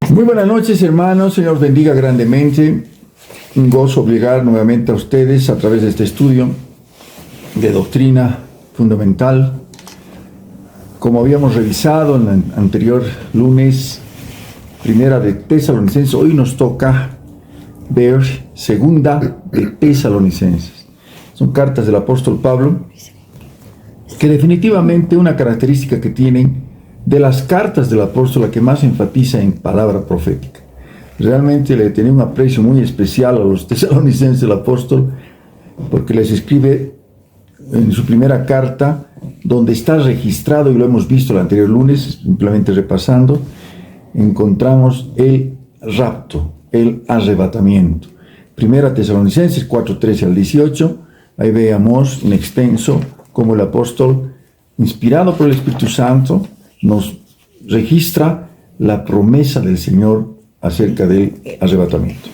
Muy buenas noches, hermanos. Señor bendiga grandemente. Un gozo llegar nuevamente a ustedes a través de este estudio de doctrina fundamental. Como habíamos revisado en el anterior lunes, primera de Tesalonicenses, hoy nos toca ver segunda de Tesalonicenses. Son cartas del apóstol Pablo, que definitivamente una característica que tienen de las cartas del apóstol, la que más enfatiza en palabra profética. Realmente le tenía un aprecio muy especial a los tesalonicenses del apóstol, porque les escribe en su primera carta, donde está registrado, y lo hemos visto el anterior lunes, simplemente repasando, encontramos el rapto, el arrebatamiento. Primera Tesalonicenses 4:13 al 18, ahí veamos en extenso cómo el apóstol, inspirado por el Espíritu Santo, nos registra la promesa del Señor acerca del arrebatamiento.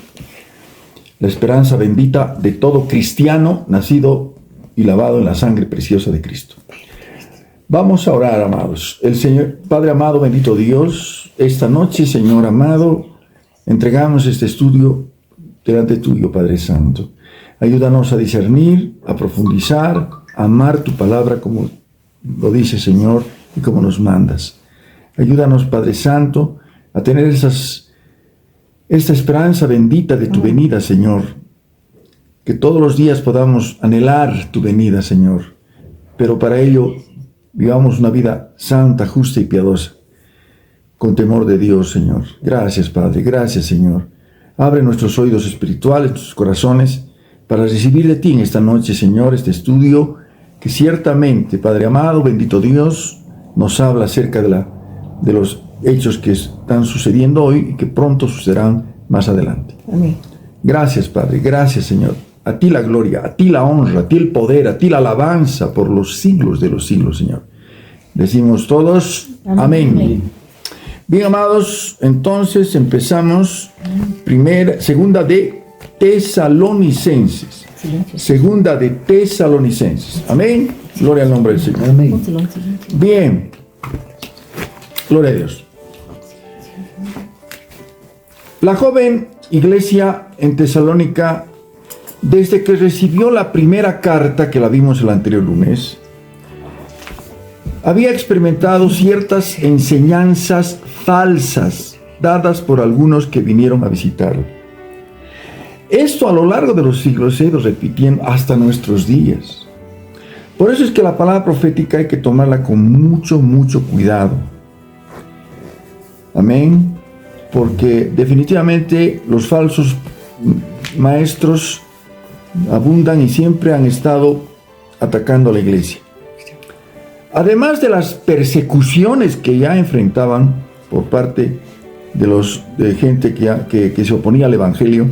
La esperanza bendita de todo cristiano nacido y lavado en la sangre preciosa de Cristo. Vamos a orar, amados. El Señor, Padre amado, bendito Dios, esta noche, Señor amado, entregamos este estudio delante tuyo, Padre Santo. Ayúdanos a discernir, a profundizar, a amar tu palabra como lo dice, Señor, y como nos mandas. Ayúdanos, Padre Santo, a tener esta esperanza bendita de tu venida, Señor. Que todos los días podamos anhelar tu venida, Señor. Pero para ello vivamos una vida santa, justa y piadosa, con temor de Dios, Señor. Gracias, Padre. Gracias, Señor. Abre nuestros oídos espirituales, nuestros corazones, para recibir de ti en esta noche, Señor, este estudio que ciertamente, Padre amado, bendito Dios, nos habla acerca de los hechos que están sucediendo hoy y que pronto sucederán más adelante. Amén. Gracias, Padre. Gracias, Señor. A ti la gloria, a ti la honra, a ti el poder, a ti la alabanza por los siglos de los siglos, Señor. Decimos todos, amén. Bien, amados, entonces empezamos segunda de Tesalonicenses. Segunda de Tesalonicenses. Amén. Gloria al nombre del Señor. Amén. Bien. Gloria a Dios. La joven iglesia en Tesalónica, desde que recibió la primera carta que la vimos el anterior lunes, había experimentado ciertas enseñanzas falsas dadas por algunos que vinieron a visitarlo. Esto a lo largo de los siglos se ha ido repitiendo hasta nuestros días. Por eso es que la palabra profética hay que tomarla con mucho, mucho cuidado. Amén. Porque definitivamente los falsos maestros abundan y siempre han estado atacando a la iglesia. Además de las persecuciones que ya enfrentaban por parte de gente que se oponía al evangelio,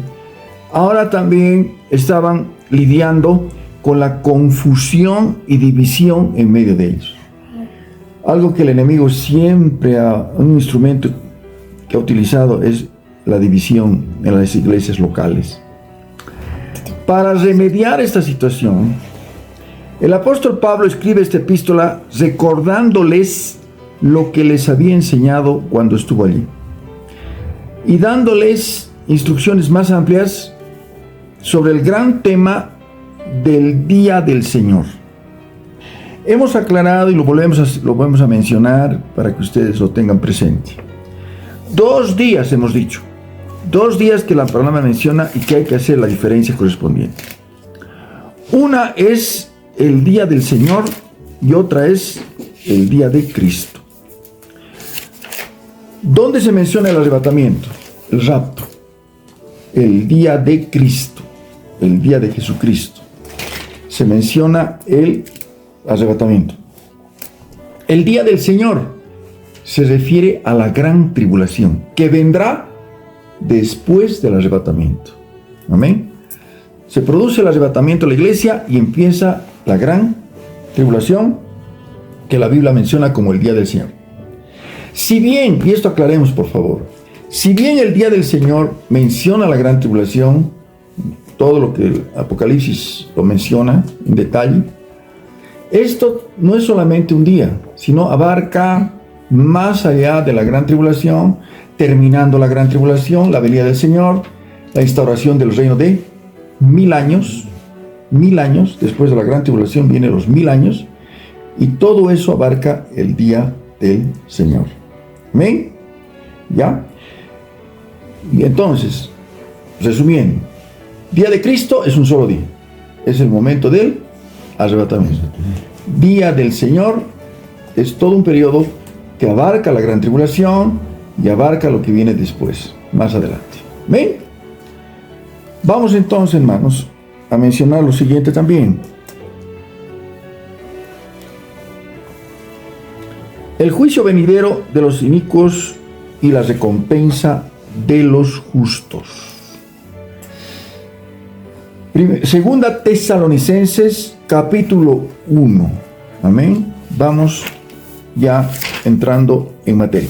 ahora también estaban lidiando con la confusión y división en medio de ellos. Algo que el enemigo siempre un instrumento que ha utilizado es la división en las iglesias locales. Para remediar esta situación, el apóstol Pablo escribe esta epístola recordándoles lo que les había enseñado cuando estuvo allí y dándoles instrucciones más amplias sobre el gran tema del día del Señor. Hemos aclarado y lo volvemos a mencionar para que ustedes lo tengan presente. 2 días hemos dicho. 2 días que la palabra menciona y que hay que hacer la diferencia correspondiente. Una es el día del Señor y otra es el día de Cristo. ¿Dónde se menciona el arrebatamiento? El rapto. El día de Cristo. El día de Jesucristo. Se menciona el arrebatamiento. El día del Señor se refiere a la gran tribulación que vendrá después del arrebatamiento. Amén. Se produce el arrebatamiento de la iglesia y empieza la gran tribulación que la Biblia menciona como el día del Señor. Si bien, y esto aclaremos por favor, si bien el día del Señor menciona la gran tribulación, todo lo que el Apocalipsis lo menciona en detalle, esto no es solamente un día, sino abarca más allá de la gran tribulación, terminando la gran tribulación, la venida del Señor, la instauración del reino de 1000 años. 1000 años, después de la gran tribulación vienen los 1000 años, y todo eso abarca el día del Señor. ¿Amén? ¿Ya? Y entonces, resumiendo, día de Cristo es un solo día. Es el momento del arrebatamiento. Día del Señor es todo un periodo que abarca la gran tribulación y abarca lo que viene después, más adelante. ¿Amén? Vamos entonces, hermanos, a mencionar lo siguiente también. El juicio venidero de los inicuos y la recompensa de los justos. Segunda Tesalonicenses, capítulo 1. Amén. Vamos ya entrando en materia.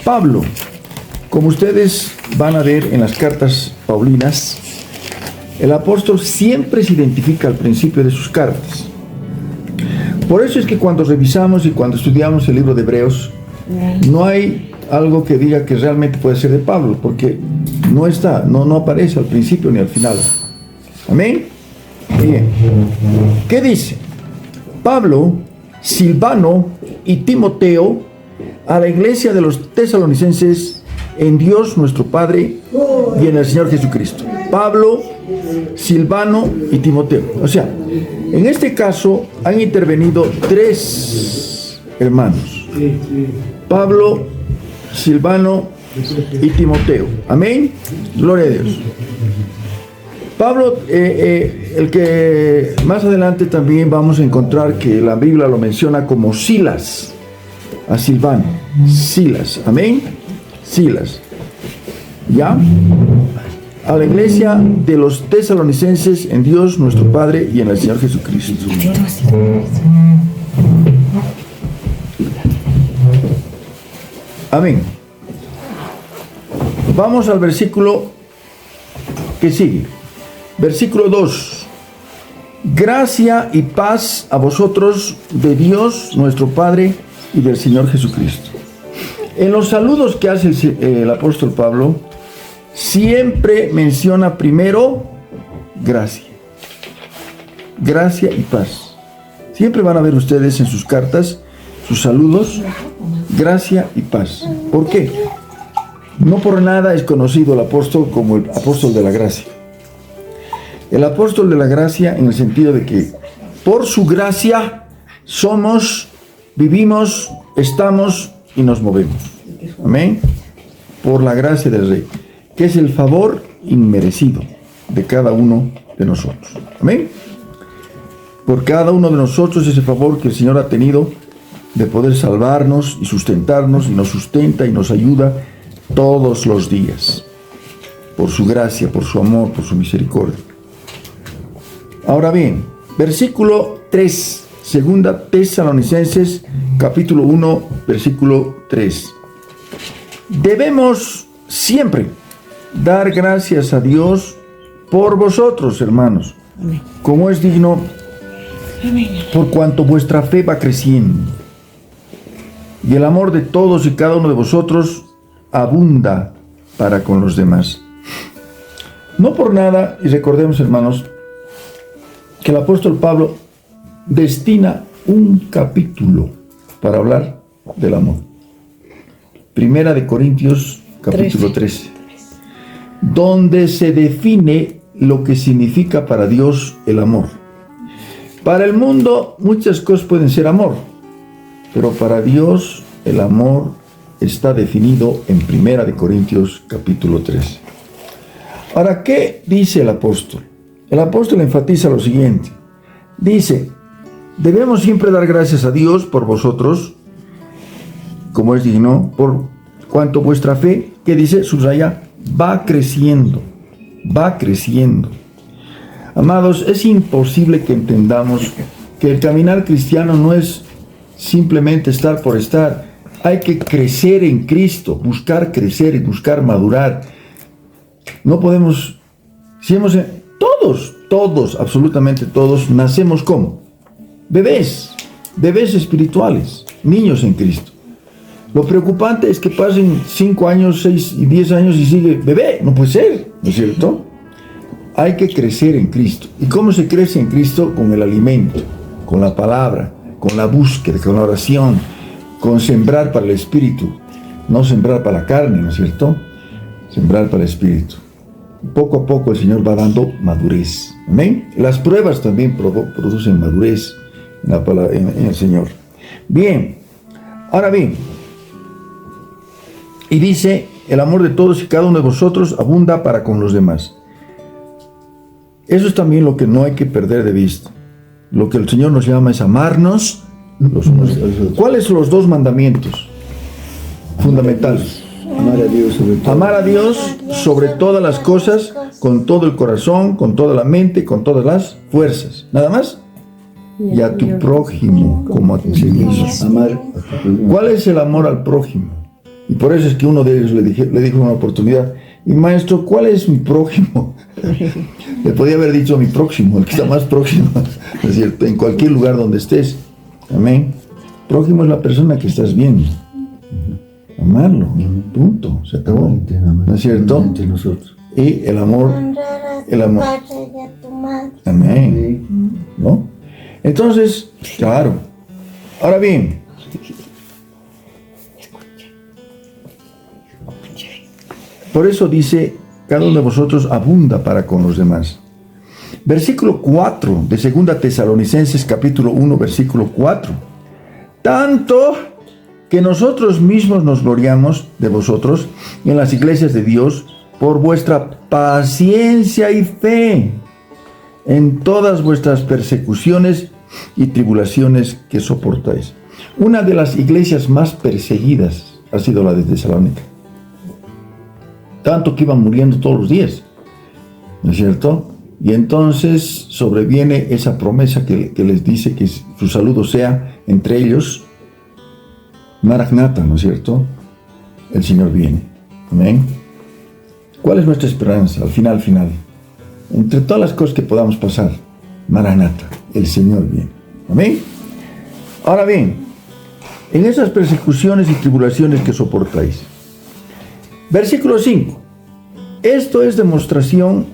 Pablo, como ustedes van a ver en las cartas paulinas, el apóstol siempre se identifica al principio de sus cartas. Por eso es que cuando revisamos y cuando estudiamos el libro de Hebreos, no hay algo que diga que realmente puede ser de Pablo, porque no está, no aparece al principio ni al final. Amén. Bien. ¿Qué dice? Pablo, Silvano y Timoteo a la iglesia de los tesalonicenses en Dios nuestro Padre y en el Señor Jesucristo. Pablo, Silvano y Timoteo. O sea, en este caso han intervenido 3 hermanos. Pablo, Silvano y Timoteo. Amén. Gloria a Dios. Pablo, el que más adelante también vamos a encontrar que la Biblia lo menciona como Silas, a Silvano, Silas, amén, Silas, ¿ya? A la iglesia de los tesalonicenses en Dios nuestro Padre y en el Señor Jesucristo. Amén. Vamos al versículo que sigue. Versículo 2. Gracia y paz a vosotros de Dios nuestro Padre y del Señor Jesucristo. En los saludos que hace el apóstol Pablo, siempre menciona primero gracia. Gracia y paz. Siempre van a ver ustedes en sus cartas, sus saludos, gracia y paz. ¿Por qué? No por nada es conocido el apóstol como el apóstol de la gracia. El apóstol de la gracia en el sentido de que por su gracia somos, vivimos, estamos y nos movemos. Amén. Por la gracia del Rey, que es el favor inmerecido de cada uno de nosotros. Amén. Por cada uno de nosotros ese favor que el Señor ha tenido de poder salvarnos y sustentarnos, y nos sustenta y nos ayuda todos los días. Por su gracia, por su amor, por su misericordia. Ahora bien, versículo 3, segunda Tesalonicenses, capítulo 1, versículo 3. Debemos siempre dar gracias a Dios por vosotros, hermanos, amén, como es digno, amén, por cuanto vuestra fe va creciendo y el amor de todos y cada uno de vosotros abunda para con los demás. No por nada, y recordemos, hermanos, que el apóstol Pablo destina un capítulo para hablar del amor. Primera de Corintios, capítulo 13, donde se define lo que significa para Dios el amor. Para el mundo muchas cosas pueden ser amor, pero para Dios el amor está definido en Primera de Corintios, capítulo 13. Ahora, ¿qué dice el apóstol? El apóstol enfatiza lo siguiente. Dice, debemos siempre dar gracias a Dios por vosotros, como es digno, por cuanto vuestra fe, que dice, subraya, va creciendo, va creciendo. Amados, es imposible que entendamos que el caminar cristiano no es simplemente estar por estar. Hay que crecer en Cristo, buscar crecer y buscar madurar. No podemos, si hemos... Todos, absolutamente todos, nacemos como bebés espirituales. niños en Cristo. Lo preocupante es que pasen 5 años, 6 y 10 años y sigue bebé. No puede ser, ¿no es cierto? Hay que crecer en Cristo. ¿Y cómo se crece en Cristo? Con el alimento, con la palabra, con la búsqueda, con la oración, con sembrar para el Espíritu. No sembrar para la carne, ¿no es cierto? Sembrar para el Espíritu. Poco a poco el Señor va dando madurez. ¿Amén? Las pruebas también producen madurez en el Señor. Bien. Ahora bien. Y dice, el amor de todos y cada uno de vosotros abunda para con los demás. Eso es también lo que no hay que perder de vista. Lo que el Señor nos llama es amarnos los unos a los otros. ¿Cuáles son los 2 mandamientos fundamentales? Amar a Dios sobre todo. Amar a Dios sobre todas las cosas, con todo el corazón, con toda la mente, con todas las fuerzas. ¿Nada más? Y a tu prójimo como a ti mismo. Amar. ¿Cuál es el amor al prójimo? Y por eso es que uno de ellos le dijo en una oportunidad, y maestro, ¿cuál es mi prójimo? Le podía haber dicho mi próximo, el que está más próximo, ¿no es cierto? En cualquier lugar donde estés. Amén. Prójimo es la persona que estás viendo. Amarlo, punto, se acabó. ¿No es cierto? Entre nosotros. Y el amor, el amor. Amén. ¿No? Entonces, claro. Ahora bien, por eso dice, cada uno de vosotros abunda para con los demás. Versículo 4 de 2 Tesalonicenses capítulo 1, versículo 4. Tanto que nosotros mismos nos gloriamos de vosotros en las iglesias de Dios por vuestra paciencia y fe en todas vuestras persecuciones y tribulaciones que soportáis. Una de las iglesias más perseguidas ha sido la de Tesalónica. Tanto que iban muriendo todos los días, ¿no es cierto? Y entonces sobreviene esa promesa que les dice que su saludo sea entre ellos, Maranatha, ¿no es cierto? El Señor viene. Amén. ¿Cuál es nuestra esperanza al final? Entre todas las cosas que podamos pasar, Maranatha, el Señor viene. Amén. Ahora bien, en esas persecuciones y tribulaciones que soportáis. Versículo 5. Esto es demostración,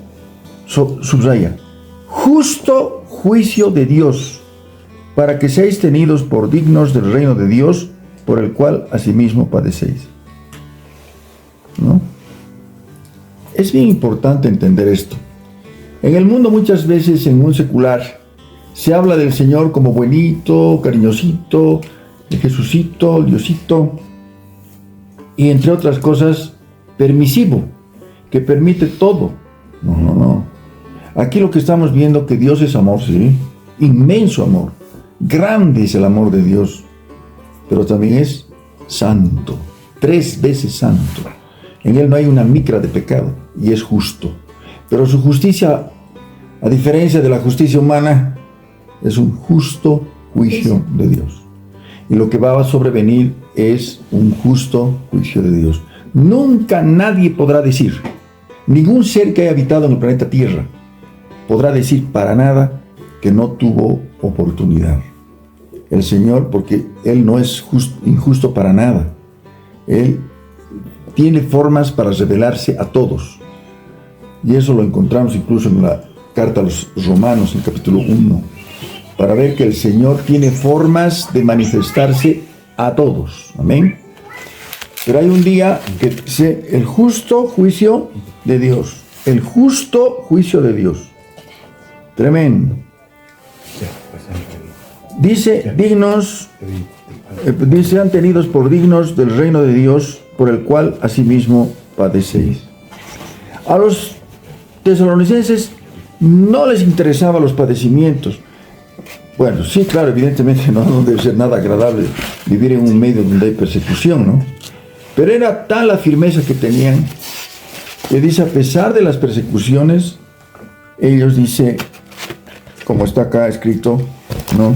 subraya, justo juicio de Dios, para que seáis tenidos por dignos del reino de Dios, por el cual asimismo padecéis. ¿No? Es bien importante entender esto. En el mundo muchas veces, en un secular, se habla del Señor como buenito, cariñosito, de Jesucito, Diosito, y entre otras cosas, permisivo, que permite todo. No. Aquí lo que estamos viendo que Dios es amor, sí, inmenso amor, grande es el amor de Dios, pero también es santo, 3 veces santo. En Él no hay una micra de pecado y es justo, pero su justicia, a diferencia de la justicia humana, es un justo juicio de Dios. Y lo que va a sobrevenir es un justo juicio de Dios. Nunca nadie podrá decir, ningún ser que haya habitado en el planeta Tierra podrá decir para nada que no tuvo oportunidad. El Señor, porque Él no es injusto para nada. Él tiene formas para revelarse a todos. Y eso lo encontramos incluso en la carta a los Romanos, en capítulo 1, para ver que el Señor tiene formas de manifestarse a todos. Amén. Pero hay un día que el justo juicio de Dios. El justo juicio de Dios. Tremendo. Dice, sean tenidos por dignos del reino de Dios, por el cual asimismo padecéis. A los tesalonicenses no les interesaban los padecimientos. Bueno, sí, claro, evidentemente no debe ser nada agradable vivir en un medio donde hay persecución, ¿no? Pero era tal la firmeza que tenían, que dice, a pesar de las persecuciones, ellos dice, como está acá escrito, ¿no?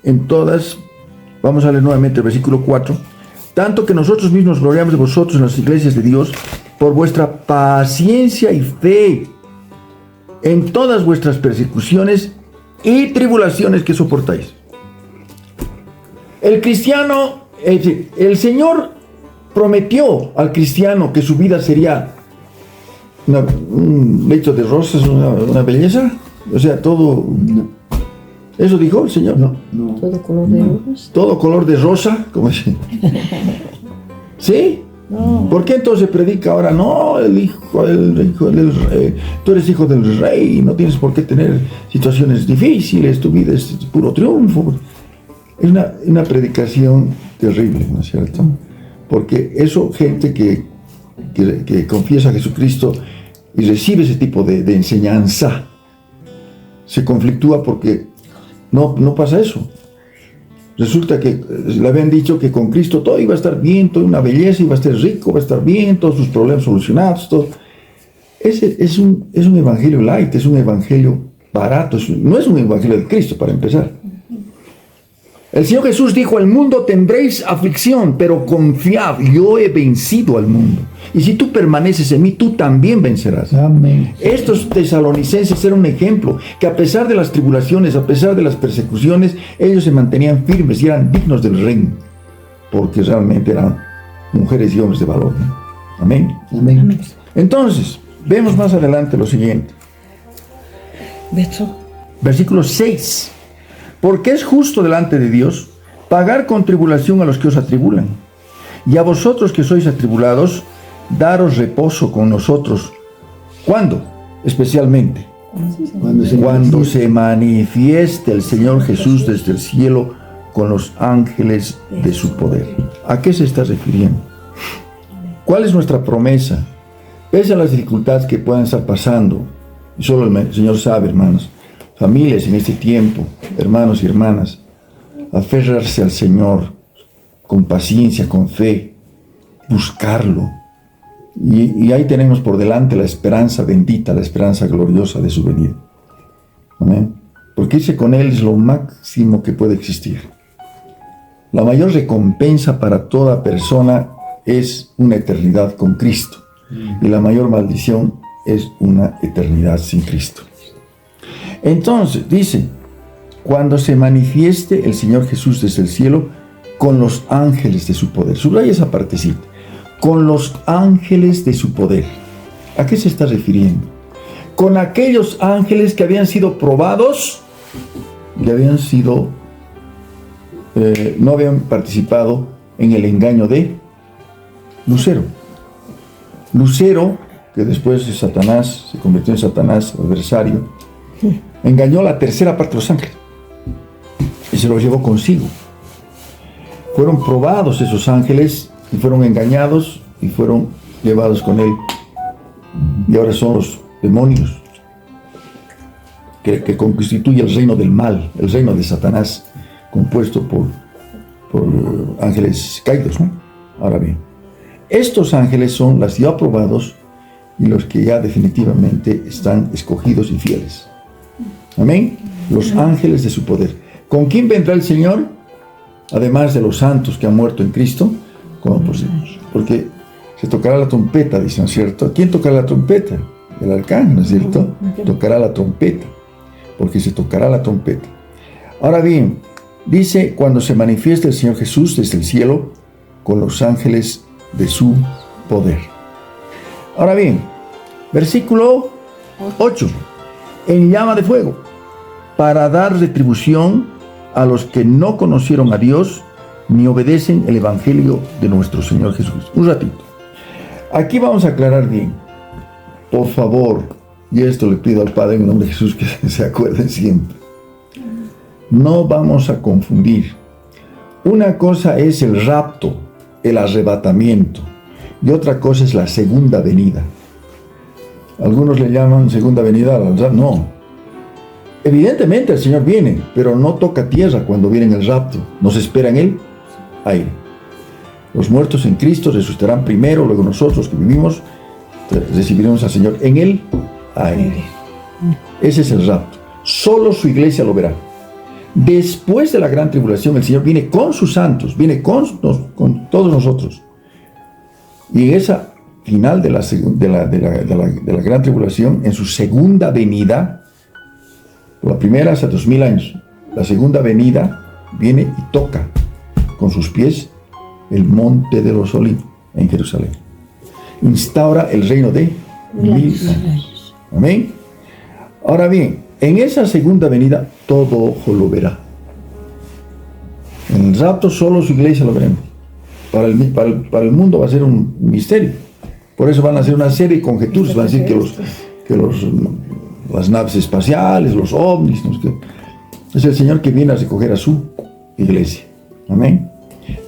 En todas, vamos a leer nuevamente el versículo 4, tanto que nosotros mismos gloriamos de vosotros en las iglesias de Dios, por vuestra paciencia y fe, en todas vuestras persecuciones y tribulaciones que soportáis. El cristiano, el Señor prometió al cristiano que su vida sería un lecho de rosas, una belleza. O sea, todo. ¿Eso dijo el Señor? No. Todo color de rosas. Todo color de rosa, como dice. ¿Sí? No. ¿Por qué entonces predica ahora? No, el hijo del rey. Tú eres hijo del rey, no tienes por qué tener situaciones difíciles, tu vida es puro triunfo. Es una predicación terrible, ¿no es cierto? Porque eso, gente que confiesa a Jesucristo y recibe ese tipo de enseñanza, se conflictúa porque no pasa eso. Resulta que le habían dicho que con Cristo todo iba a estar bien, toda una belleza, iba a estar rico, va a estar bien, todos sus problemas solucionados, todo. Ese es un evangelio light, es un evangelio barato, no es un evangelio de Cristo para empezar. El Señor Jesús dijo: al mundo tendréis aflicción, pero confiad, yo he vencido al mundo. Y si tú permaneces en mí, tú también vencerás. Amén. Estos tesalonicenses eran un ejemplo, que a pesar de las tribulaciones, a pesar de las persecuciones, ellos se mantenían firmes y eran dignos del reino, porque realmente eran mujeres y hombres de valor, ¿no? Amén. Amén. Entonces, vemos más adelante lo siguiente. Beto. Versículo 6. Porque es justo delante de Dios pagar con tribulación a los que os atribulan, y a vosotros que sois atribulados, daros reposo con nosotros. ¿Cuándo? Especialmente cuando se manifieste el Señor Jesús desde el cielo con los ángeles de su poder. ¿A qué se está refiriendo? ¿Cuál es nuestra promesa? Pese a las dificultades que puedan estar pasando, y solo el Señor sabe, hermanos, familias en este tiempo, hermanos y hermanas, aferrarse al Señor con paciencia, con fe, buscarlo. Y ahí tenemos por delante la esperanza bendita, la esperanza gloriosa de su venida. Amén. Porque irse con Él es lo máximo que puede existir. La mayor recompensa para toda persona es una eternidad con Cristo. Y la mayor maldición es una eternidad sin Cristo. Entonces, dice, cuando se manifieste el Señor Jesús desde el cielo con los ángeles de su poder. Subraya esa partecita. Con los ángeles de su poder. ¿A qué se está refiriendo? Con aquellos ángeles que habían sido probados, que habían sido, no habían participado en el engaño de Lucero. Lucero, que después de Satanás, se convirtió en Satanás, adversario, engañó a la tercera parte de los ángeles y se los llevó consigo. Fueron probados esos ángeles y fueron engañados y fueron llevados con él. Y ahora son los demonios que constituye el reino del mal, el reino de Satanás, compuesto por ángeles caídos, ¿no? Ahora bien, estos ángeles son los ya aprobados y los que ya definitivamente están escogidos y fieles. Amén. Los ángeles de su poder. ¿Con quién vendrá el Señor? Además de los santos que han muerto en Cristo, porque se tocará la trompeta, dicen, ¿no es cierto? ¿Quién tocará la trompeta? El arcángel, ¿no es cierto? Tocará la trompeta, porque se tocará la trompeta. Ahora bien, dice, cuando se manifieste el Señor Jesús desde el cielo con los ángeles de su poder. Ahora bien, versículo 8. En llama de fuego, para dar retribución a los que no conocieron a Dios ni obedecen el evangelio de nuestro Señor Jesucristo. Un ratito. Aquí vamos a aclarar bien. Por favor, y esto le pido al Padre en el nombre de Jesús que se acuerden siempre. No vamos a confundir. Una cosa es el rapto, el arrebatamiento, y otra cosa es la segunda venida. Algunos le llaman segunda venida, no. Evidentemente el Señor viene, pero no toca tierra cuando viene en el rapto. Nos espera en el aire. Los muertos en Cristo resucitarán primero, luego nosotros que vivimos recibiremos al Señor en el aire. Ese es el rapto. Solo su iglesia lo verá. Después de la gran tribulación, el Señor viene con sus santos, viene con todos nosotros. Y en esa final de la gran tribulación, en su segunda venida, la primera hace 2000 años, la segunda venida viene y toca con sus pies el monte de los olivos en Jerusalén. Instaura el reino de 1000 años. Amén. Ahora bien, en esa segunda venida todo ojo lo verá. En el rapto solo su iglesia lo veremos. Para el mundo va a ser un misterio. Por eso van a hacer una serie de conjeturas. Van a decir que las naves espaciales, los ovnis, no sé qué. Es el Señor que viene a recoger a su iglesia. Amén.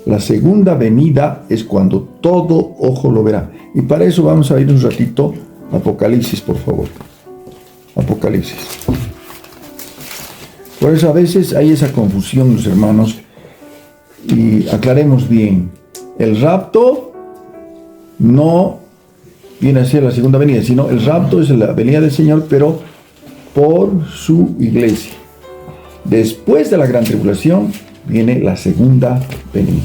La segunda venida es cuando todo ojo lo verá. Y para eso vamos a ir un ratito a Apocalipsis, por favor. Apocalipsis. Por eso a veces hay esa confusión, los hermanos. Y aclaremos bien. El rapto no viene a ser la segunda venida, sino el rapto es la venida del Señor, pero por su iglesia. Después de la gran tribulación viene la segunda venida.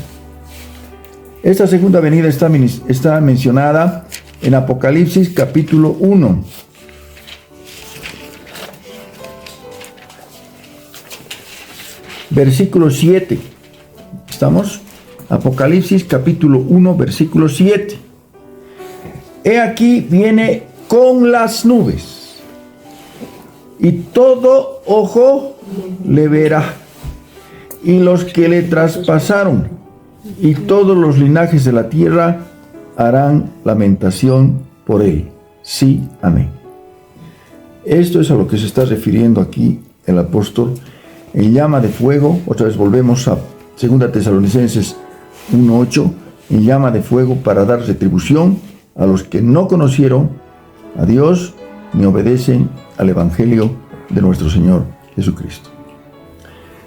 Esta segunda venida está mencionada en Apocalipsis capítulo 1. Versículo 7. ¿Estamos? Apocalipsis capítulo 1, versículo 7. He aquí viene con las nubes, y todo ojo le verá, y los que le traspasaron, y todos los linajes de la tierra harán lamentación por él. Sí, amén. Esto es a lo que se está refiriendo aquí el apóstol en llama de fuego. Otra vez volvemos a 2 Tesalonicenses 1:8, en llama de fuego para dar retribución a los que no conocieron a Dios ni obedecen al Evangelio de nuestro Señor Jesucristo.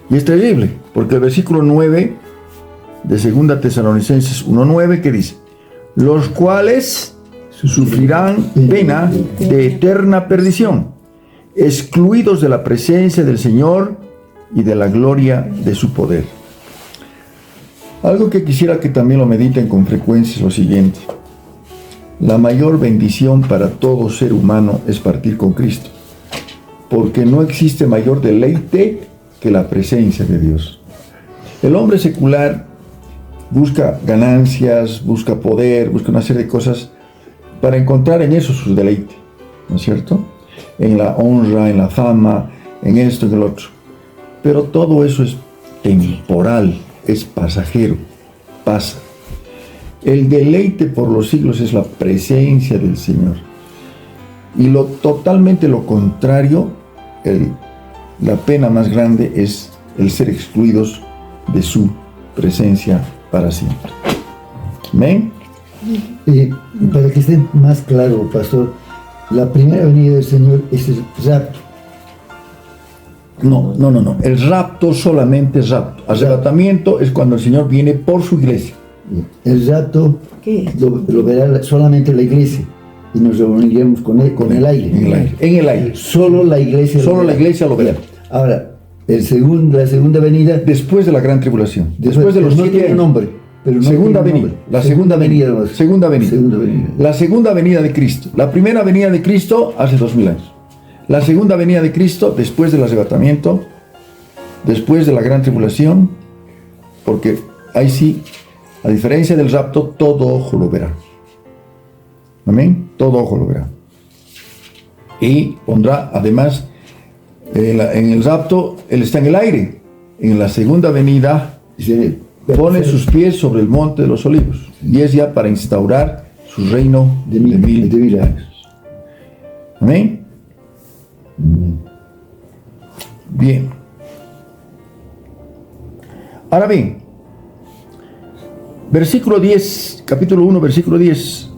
Y es terrible, porque el versículo 9 de 2 Tesalonicenses 1:9, que dice: los cuales sufrirán pena de eterna perdición, excluidos de la presencia del Señor y de la gloria de su poder. Algo que quisiera que también lo mediten con frecuencia es lo siguiente: la mayor bendición para todo ser humano es partir con Cristo, porque no existe mayor deleite que la presencia de Dios. El hombre secular busca ganancias, busca poder, busca una serie de cosas para encontrar en eso su deleite, ¿no es cierto? En la honra, en la fama, en esto, en el otro. Pero todo eso es temporal, es pasajero, pasa. El deleite por los siglos es la presencia del Señor. Y totalmente lo contrario, la pena más grande es el ser excluidos de su presencia para siempre. ¿Amén? Para que esté más claro, pastor, la primera venida del Señor es el rapto. No. El rapto solamente es rapto. Arrebatamiento es cuando el Señor viene por su iglesia. El rapto lo verá solamente la iglesia y nos reuniremos con él, con el aire. En el aire. Solo la iglesia lo verá. Ahora, la segunda venida, después de la gran tribulación. Después de los no 7 tiene años. nombre. Pero no segunda venida. nombre. La segunda venida. Segunda venida. La segunda venida de Cristo. La primera venida de Cristo hace 2000 años. La segunda venida de Cristo después del arrebatamiento, después de la gran tribulación, porque ahí sí, a diferencia del rapto, todo ojo lo verá. Amén. Todo ojo lo verá. Y pondrá, además, en el rapto, Él está en el aire. En la segunda venida, pone sus pies sobre el monte de los olivos. Y es ya para instaurar su reino de mil años. Amén. Bien. Ahora bien, versículo 10, capítulo 1, versículo 10.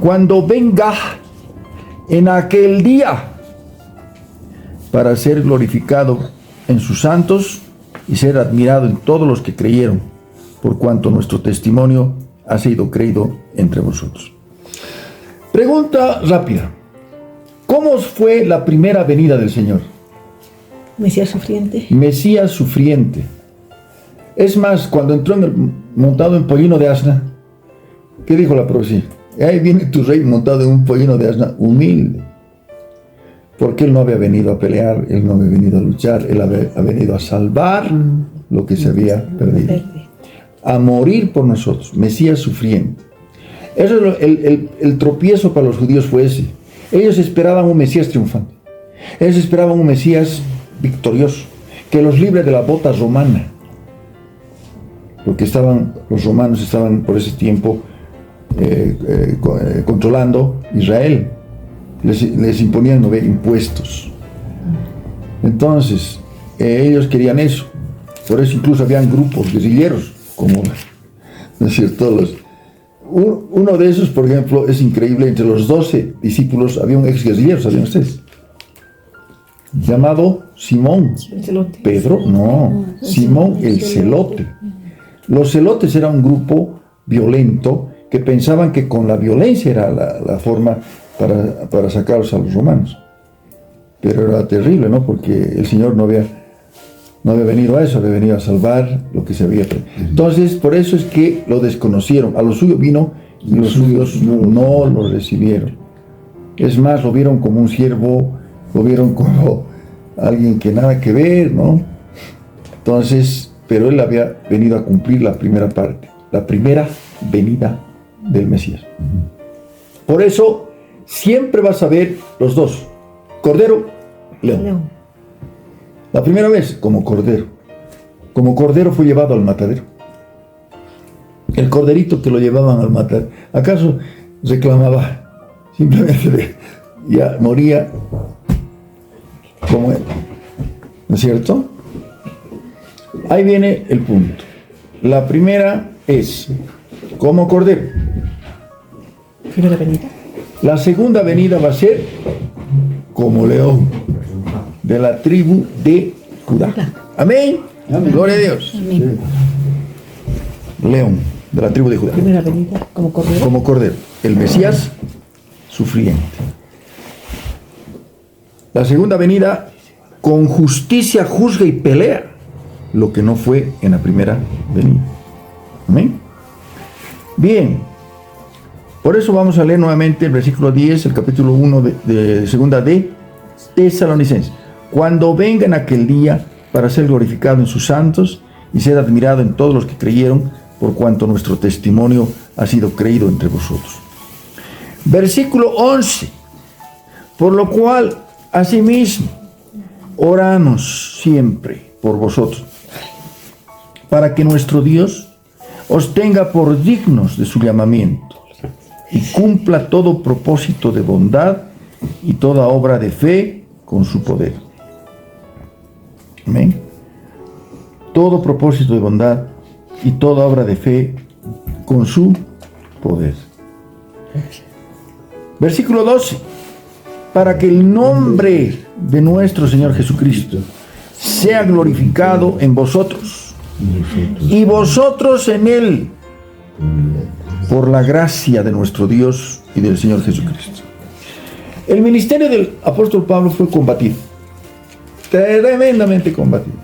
Cuando venga en aquel día para ser glorificado en sus santos y ser admirado en todos los que creyeron, por cuanto nuestro testimonio ha sido creído entre vosotros. Pregunta rápida: ¿cómo fue la primera venida del Señor? Mesías sufriente. Mesías sufriente. Es más, cuando entró montado en pollino de asna, ¿qué dijo la profecía? Ahí viene tu rey montado en un pollino de asna, humilde. Porque él no había venido a pelear, él no había venido a luchar, él había venido a salvar lo que se había perdido. a morir por nosotros, Mesías sufriente. Eso es el tropiezo para los judíos fue ese. Ellos esperaban un Mesías triunfante. Ellos esperaban un Mesías victorioso, que los libre de la bota romana. Porque los romanos estaban por ese tiempo controlando Israel. Les imponían impuestos. Entonces, ellos querían eso. Por eso incluso habían grupos guerrilleros, como, ¿no es cierto? Uno de esos, por ejemplo, es increíble, entre los 12 discípulos había un ex guerrillero, ¿saben ustedes? Llamado Simón. Pedro, no, Simón el Celote. Los celotes era un grupo violento que pensaban que con la violencia era la forma para sacarlos a los romanos. Pero era terrible, ¿no? Porque el Señor no había venido a eso, había venido a salvar lo que se había perdido. Entonces, por eso es que lo desconocieron. A lo suyo vino y los suyos no lo recibieron. Es más, lo vieron como un siervo, lo vieron como alguien que nada que ver, ¿no? Entonces, pero él había venido a cumplir la primera parte, la primera venida del Mesías. Por eso, siempre vas a ver los dos, Cordero, León. La primera vez, como Cordero. Como Cordero fue llevado al matadero. El corderito que lo llevaban al matadero, ¿acaso reclamaba? Simplemente ya moría como él. ¿No es cierto? Ahí viene el punto. La primera es como Cordero. Primera venida. La segunda venida va a ser como León, de la tribu de Judá. Amén. Amén. Gloria a Dios. Amén. León, de la tribu de Judá. Primera venida, como Cordero. Como Cordero. El Mesías sufriente. La segunda venida, con justicia juzga y pelea lo que no fue en la primera venida. Amén. Bien. Por eso vamos a leer nuevamente el versículo 10, el capítulo 1 de segunda de Tesalonicenses. Cuando venga en aquel día para ser glorificado en sus santos y ser admirado en todos los que creyeron, por cuanto nuestro testimonio ha sido creído entre vosotros. Versículo 11. Por lo cual, asimismo, oramos siempre por vosotros, para que nuestro Dios os tenga por dignos de su llamamiento y cumpla todo propósito de bondad y toda obra de fe con su poder. Amén. Todo propósito de bondad y toda obra de fe con su poder. Versículo 12. Para que el nombre de nuestro Señor Jesucristo sea glorificado en vosotros y vosotros en Él, por la gracia de nuestro Dios y del Señor Jesucristo. El ministerio del apóstol Pablo fue combatido, tremendamente combatido.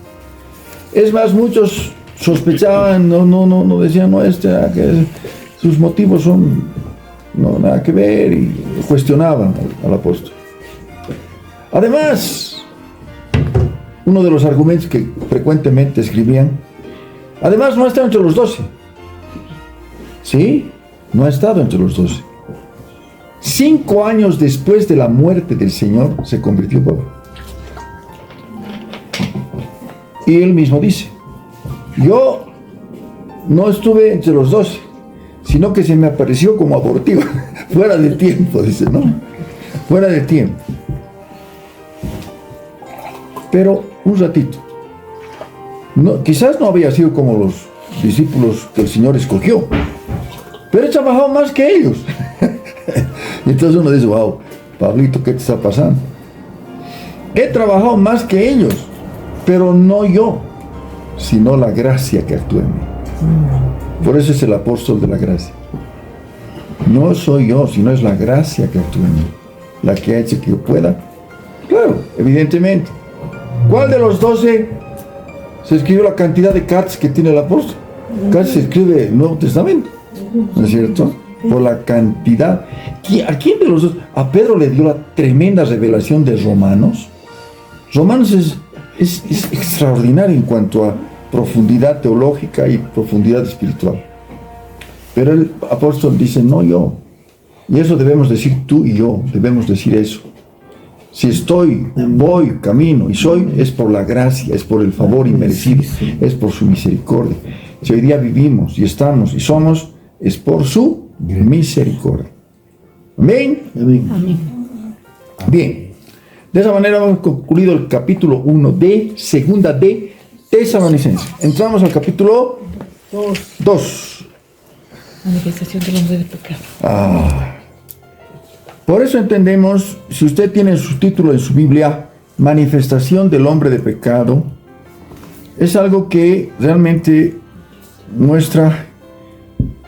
Es más, muchos sospechaban, no decían, que sus motivos son nada que ver, y cuestionaban al apóstol. Además, uno de los argumentos que frecuentemente escribían, además no está entre los 12. ¿Sí? No ha estado entre los 12. 5 años después de la muerte del Señor se convirtió Pablo. Y él mismo dice, yo no estuve entre los 12, sino que se me apareció como abortivo, fuera de tiempo, dice, ¿no? Fuera de tiempo. Pero un ratito. Quizás no había sido como los discípulos que el Señor escogió, pero he trabajado más que ellos. Y entonces uno dice, wow, Pablito, ¿qué te está pasando? He trabajado más que ellos, pero no yo, sino la gracia que actúa en mí. Por eso es el apóstol de la gracia. No soy yo, sino es la gracia que actúa en mí, la que ha hecho que yo pueda. Claro, evidentemente. ¿Cuál de los 12 se escribió la cantidad de cartas que tiene el apóstol? Casi se escribe el Nuevo Testamento, ¿no es cierto? Por la cantidad. ¿A quién de los dos? A Pedro le dio la tremenda revelación de Romanos. Romanos es extraordinario en cuanto profundidad teológica y profundidad espiritual. Pero el apóstol dice, no yo. Y eso debemos decir tú y yo, debemos decir eso. Si estoy, voy, camino y soy, es por la gracia, es por el favor inmerecido, es por su misericordia. Si hoy día vivimos y estamos y somos, es por su misericordia. Amén. Amén. Bien, de esa manera hemos concluido el capítulo 1 de Segunda de Tesalonicenses. Entramos al capítulo 2. Manifestación del hombre de pecado. Por eso entendemos, si usted tiene su título en su Biblia, Manifestación del hombre de pecado, es algo que realmente muestra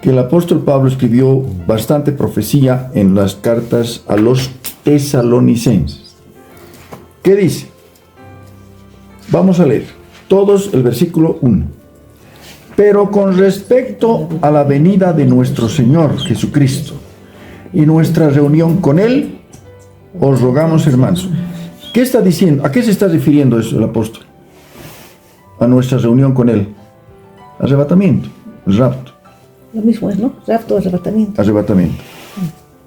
que el apóstol Pablo escribió bastante profecía en las cartas a los tesalonicenses. ¿Qué dice? Vamos a leer todos el versículo 1. Pero con respecto a la venida de nuestro Señor Jesucristo y nuestra reunión con Él, os rogamos, hermanos. ¿Qué está diciendo? ¿A qué se está refiriendo eso el apóstol? A nuestra reunión con Él. Arrebatamiento, rapto. Lo mismo es, ¿no? Rapto, arrebatamiento. Arrebatamiento.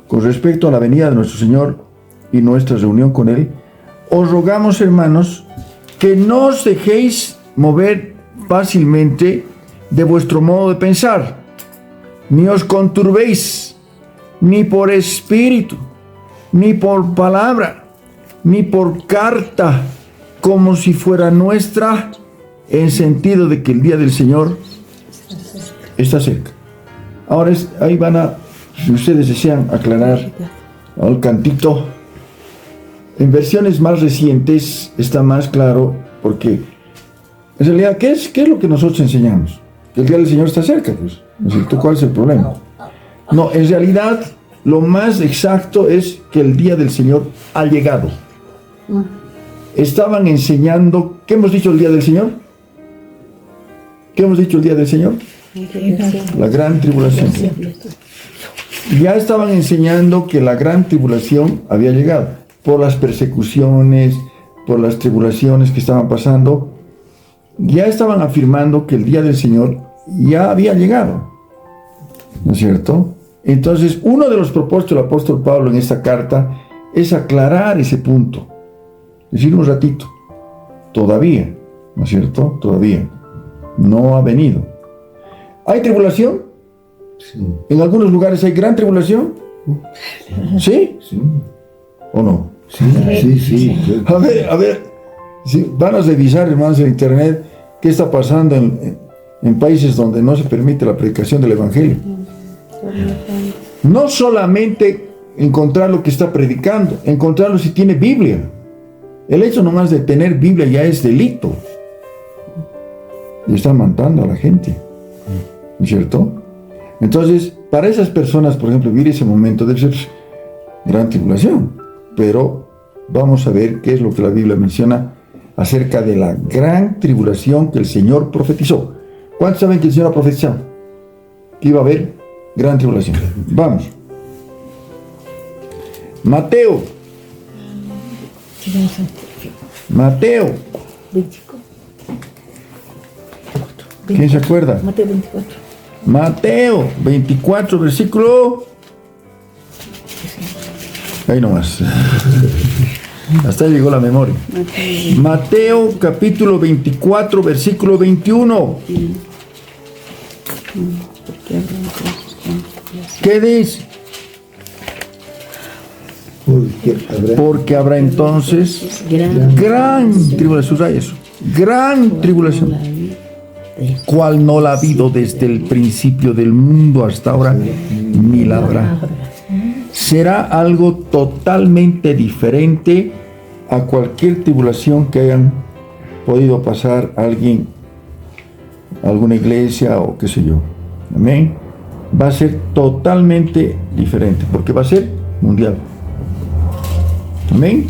Con respecto a la venida de nuestro Señor y nuestra reunión con Él, os rogamos, hermanos, que no os dejéis mover fácilmente de vuestro modo de pensar, ni os conturbéis, ni por espíritu, ni por palabra, ni por carta, como si fuera nuestra, en sentido de que el día del Señor está cerca. Ahora ahí van a, si ustedes desean aclarar al cantito, en versiones más recientes está más claro, porque en realidad, ¿qué es lo que nosotros enseñamos? Que el día del Señor está cerca, pues. ¿No es cierto? ¿Cuál es el problema? No, en realidad, lo más exacto es que el día del Señor ha llegado. Estaban enseñando, ¿qué hemos dicho el día del Señor? ¿Qué hemos dicho el día del Señor? La gran tribulación. Ya estaban enseñando que la gran tribulación había llegado, por las persecuciones, por las tribulaciones que estaban pasando. Ya estaban afirmando que el día del Señor ya había llegado, ¿no es cierto? Entonces, uno de los propósitos del apóstol Pablo en esta carta es aclarar ese punto, decir un ratito, todavía, ¿no es cierto? Todavía no ha venido. ¿Hay tribulación? Sí. ¿En algunos lugares hay gran tribulación? ¿Sí? Sí. ¿O no? Sí. A ver, sí, van a revisar, hermanos, en internet qué está pasando en países donde no se permite la predicación del Evangelio. No solamente encontrar lo que está predicando, encontrarlo si tiene Biblia. El hecho nomás de tener Biblia ya es delito. Y están matando a la gente, ¿no es cierto? Entonces, para esas personas, por ejemplo, vivir ese momento debe ser gran tribulación. Pero vamos a ver qué es lo que la Biblia menciona acerca de la gran tribulación que el Señor profetizó. ¿Cuántos saben que el Señor ha profetizado? Que iba a haber gran tribulación. Vamos. Mateo. Mateo. 24. ¿Quién se acuerda? Mateo 24. Mateo 24, versículo. Ahí nomás. Hasta ahí llegó la memoria. Mateo capítulo 24, versículo 21. ¿Qué dice? Porque habrá entonces gran tribulación. Subraya eso. Gran tribulación. Cual no la ha habido desde el principio del mundo hasta ahora, ni la habrá. Será algo totalmente diferente a cualquier tribulación que hayan podido pasar alguien, alguna iglesia o qué sé yo. Amén. Va a ser totalmente diferente porque va a ser mundial. Amén.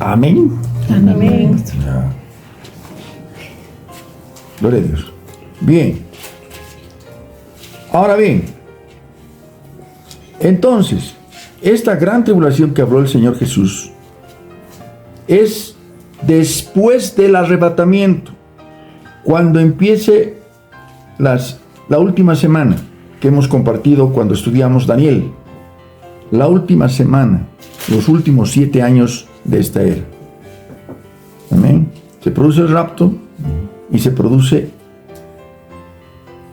Amén. Amén. Gloria a Dios. Bien. Ahora bien, entonces, esta gran tribulación que habló el Señor Jesús es después del arrebatamiento, cuando empiece la última semana que hemos compartido cuando estudiamos Daniel, la última semana, los últimos 7 años de esta era. Amén. Se produce el rapto y se produce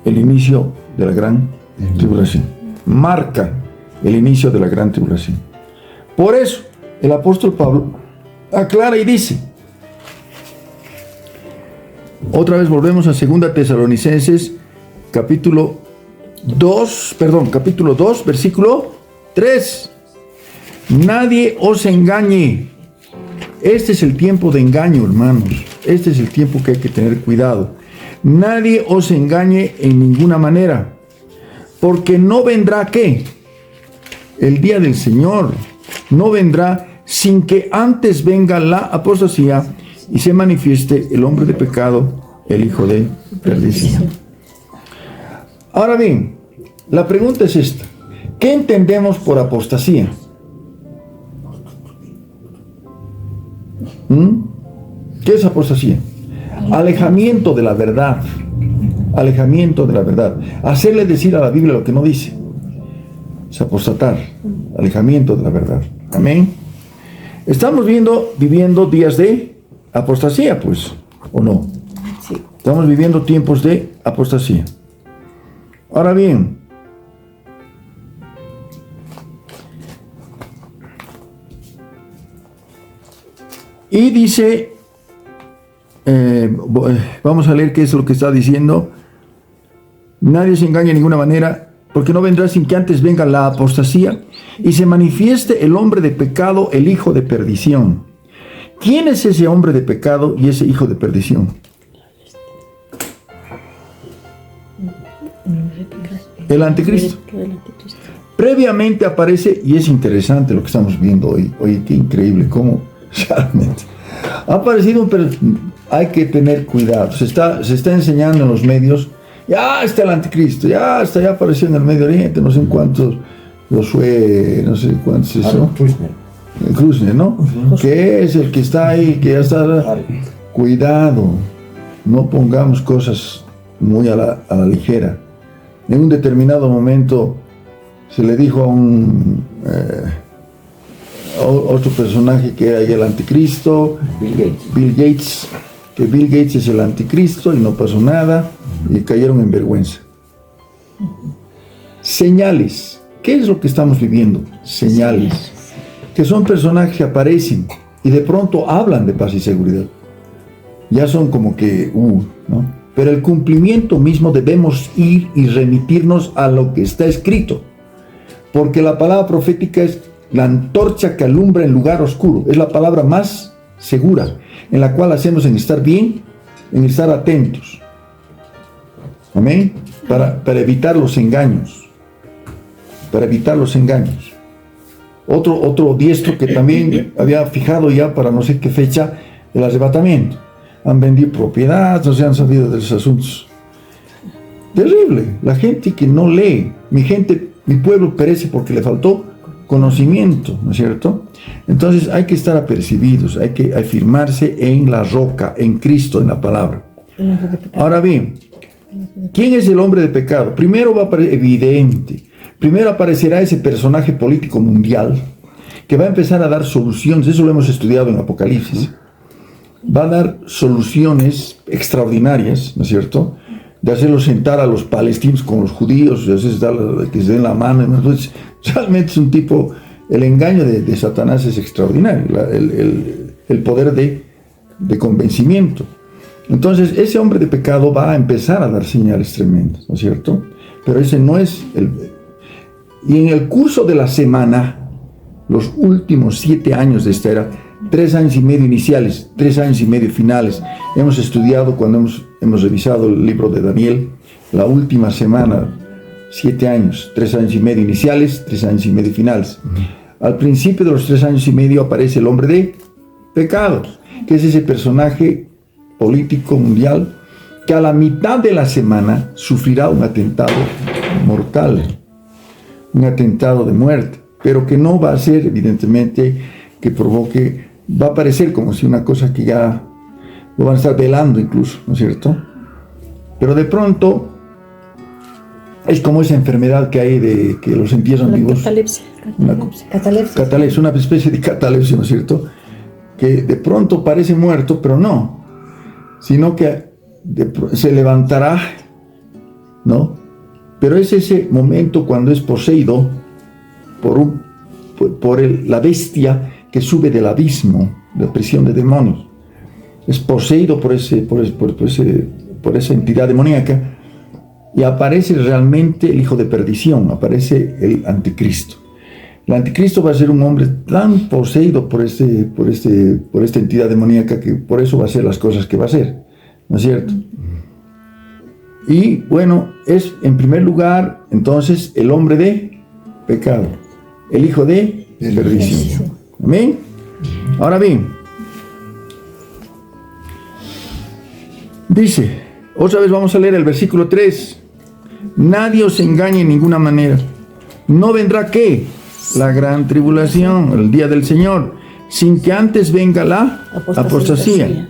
el inicio de la gran tribulación. Marca el inicio de la gran tribulación. Por eso, el apóstol Pablo aclara y dice, otra vez volvemos a 2 Tesalonicenses, capítulo 2, versículo 3. Nadie os engañe. Este es el tiempo de engaño, hermanos. Este es el tiempo que hay que tener cuidado. Nadie os engañe en ninguna manera, porque no vendrá, ¿qué? El día del Señor. No vendrá sin que antes venga la apostasía y se manifieste el hombre de pecado, el hijo de perdición. Ahora bien, la pregunta es esta. ¿Qué entendemos por apostasía? ¿Qué es apostasía? Alejamiento de la verdad. Alejamiento de la verdad. Hacerle decir a la Biblia lo que no dice. Es apostatar. Alejamiento de la verdad. Amén. Estamos viviendo días de apostasía, pues, ¿o no? Sí. Estamos viviendo tiempos de apostasía. Ahora bien, y dice, vamos a leer qué es lo que está diciendo. Nadie se engaña de ninguna manera, porque no vendrá sin que antes venga la apostasía y se manifieste el hombre de pecado, el hijo de perdición. ¿Quién es ese hombre de pecado y ese hijo de perdición? El anticristo. Previamente aparece, y es interesante lo que estamos viendo hoy. Oye, qué increíble, cómo realmente ha aparecido hay que tener cuidado. Se está enseñando en los medios, ya está el anticristo, ya apareció en el Medio Oriente, no sé en cuántos, no sé cuántos es eso. Krusner, ¿no? Que es el que está ahí, que ya está. Cuidado, no pongamos cosas muy a la ligera. En un determinado momento se le dijo a otro personaje que era el anticristo, Bill Gates, que Bill Gates es el anticristo y no pasó nada y cayeron en vergüenza. Señales. ¿Qué es lo que estamos viviendo? Señales. Que son personajes que aparecen y de pronto hablan de paz y seguridad. Ya son como que, ¿no? Pero el cumplimiento mismo debemos ir y remitirnos a lo que está escrito. Porque la palabra profética es la antorcha que alumbra en lugar oscuro. Es la palabra más segura, en la cual hacemos en estar bien, en estar atentos. Amén. Para evitar los engaños. Para evitar los engaños. Otro diestro que también había fijado ya para no sé qué fecha, el arrebatamiento. Han vendido propiedades, no se han sabido de los asuntos. Terrible. La gente que no lee. Mi pueblo perece porque le faltó conocimiento, ¿no es cierto? Entonces hay que estar apercibidos, hay que afirmarse en la roca, en Cristo, en la palabra. Ahora bien, ¿quién es el hombre de pecado? Primero va a aparecer evidente. Primero aparecerá ese personaje político mundial que va a empezar a dar soluciones. Eso lo hemos estudiado en Apocalipsis. Va a dar soluciones extraordinarias, ¿no es cierto? De hacerlos sentar a los palestinos con los judíos, de hacerles que se den la mano. Entonces, realmente es un tipo, el engaño de Satanás es extraordinario, el poder de convencimiento. Entonces, ese hombre de pecado va a empezar a dar señales tremendas, ¿no es cierto? Pero ese no es Y en el curso de la semana, los últimos 7 años de esta era, 3 años y medio iniciales, 3 años y medio finales, hemos estudiado cuando hemos revisado el libro de Daniel, la última semana, 7 años, 3 años y medio iniciales, 3 años y medio finales. Al principio de los 3 años y medio aparece el hombre de pecado, que es ese personaje político mundial que a la mitad de la semana sufrirá un atentado mortal, un atentado de muerte, pero que no va a ser evidentemente que provoque va a parecer como si una cosa que ya lo van a estar velando incluso, ¿no es cierto? Pero de pronto es como esa enfermedad que hay de que los entierran vivos. Catalepsia, una especie de catalepsia, ¿no es cierto? Que de pronto parece muerto, pero no, sino que se levantará, ¿no? Pero es ese momento cuando es poseído por la bestia que sube del abismo, de la prisión de demonios. Es poseído por esa entidad demoníaca y aparece realmente el hijo de perdición, aparece el anticristo. El anticristo va a ser un hombre tan poseído por esta entidad demoníaca que por eso va a hacer las cosas que va a hacer, ¿no es cierto? Y bueno, es en primer lugar entonces el hombre de pecado, el hijo de perdición. ¿Amén? Ahora bien, dice, otra vez vamos a leer el versículo 3. Nadie os engañe en ninguna manera. No vendrá ¿qué? La gran tribulación, el día del Señor, sin que antes venga la apostasía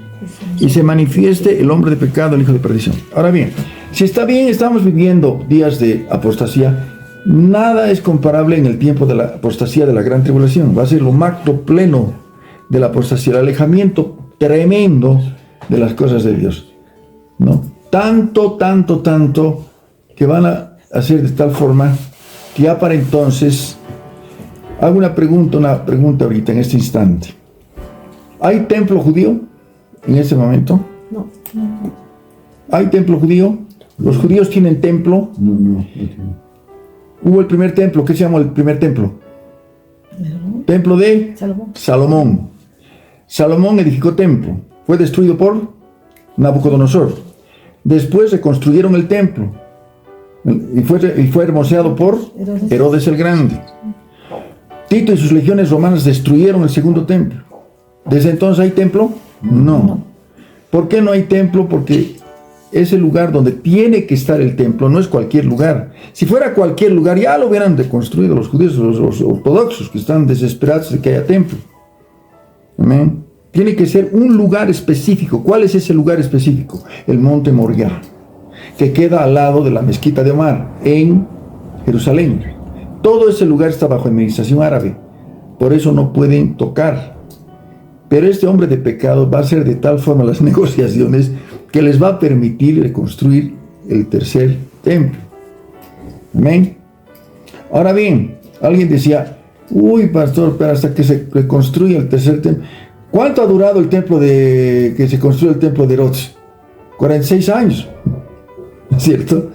y se manifieste el hombre de pecado, el hijo de perdición. Ahora bien, si está bien, estamos viviendo días de apostasía, nada es comparable en el tiempo de la apostasía de la gran tribulación. Va a ser lo macro pleno de la apostasía, el alejamiento tremendo de las cosas de Dios, ¿no? Tanto que van a hacer de tal forma que ya para entonces hago una pregunta ahorita en este instante. ¿Hay templo judío en este momento? No. ¿Hay templo judío? ¿Los judíos tienen templo? No. Hubo el primer templo. ¿Qué se llamó el primer templo? Templo de Salomón. Salomón edificó templo. Fue destruido por Nabucodonosor. Después reconstruyeron el templo y fue hermoseado por Herodes el Grande. Tito y sus legiones romanas destruyeron el segundo templo. ¿Desde entonces hay templo? No. ¿Por qué no hay templo? Porque es el lugar donde tiene que estar el templo, no es cualquier lugar. Si fuera cualquier lugar, ya lo hubieran reconstruido los judíos, los ortodoxos, que están desesperados de que haya templo. Amén. Tiene que ser un lugar específico. ¿Cuál es ese lugar específico? El monte Moriah, que queda al lado de la mezquita de Omar, en Jerusalén. Todo ese lugar está bajo administración árabe, por eso no pueden tocar. Pero este hombre de pecado va a hacer de tal forma las negociaciones que les va a permitir reconstruir el tercer templo. Amén. Ahora bien, alguien decía, uy pastor, pero hasta que se reconstruya el tercer templo. ¿Cuánto ha durado el templo que se construyó el templo de Herodes? 46 años, ¿cierto?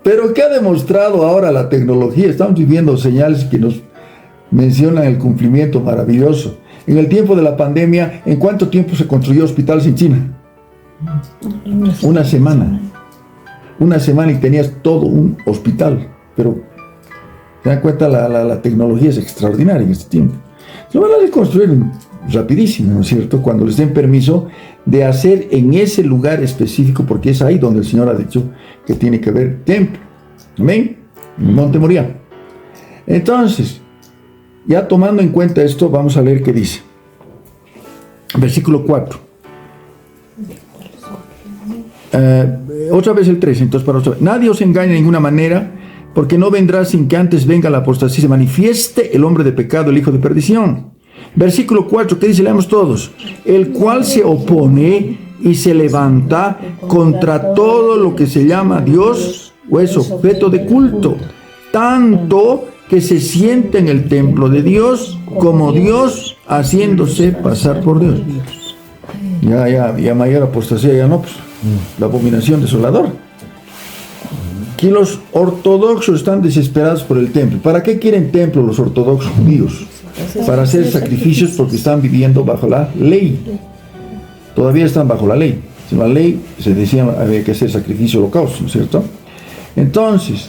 Pero ¿qué ha demostrado ahora la tecnología? Estamos viviendo señales que nos mencionan el cumplimiento maravilloso. En el tiempo de la pandemia, ¿en cuánto tiempo se construyó hospitales en China? Una semana. Una semana y tenías todo un hospital. Pero, te das cuenta, la tecnología es extraordinaria en este tiempo. Lo van a reconstruir rapidísimo, ¿no es cierto? Cuando les den permiso de hacer en ese lugar específico, porque es ahí donde el Señor ha dicho que tiene que haber templo. Amén. En Monte Moriah. Entonces, ya tomando en cuenta esto, vamos a leer qué dice. Versículo 4. Otra vez el 3. Entonces, para otra vez. Nadie os engañe de ninguna manera, porque no vendrá sin que antes venga la apostasía, se manifieste el hombre de pecado, el hijo de perdición. Versículo 4, ¿qué dice? Leamos todos. El cual se opone y se levanta contra todo lo que se llama Dios o es objeto de culto, tanto que se sienta en el templo de Dios como Dios, haciéndose pasar por Dios. Ya mayor apostasía, ya no, pues, la abominación desoladora. Aquí los ortodoxos están desesperados por el templo. ¿Para qué quieren templo los ortodoxos judíos? Para hacer sacrificios, porque están viviendo bajo la ley. Todavía están bajo la ley. En la ley se decía había que hacer sacrificio holocausto, ¿no es cierto? Entonces,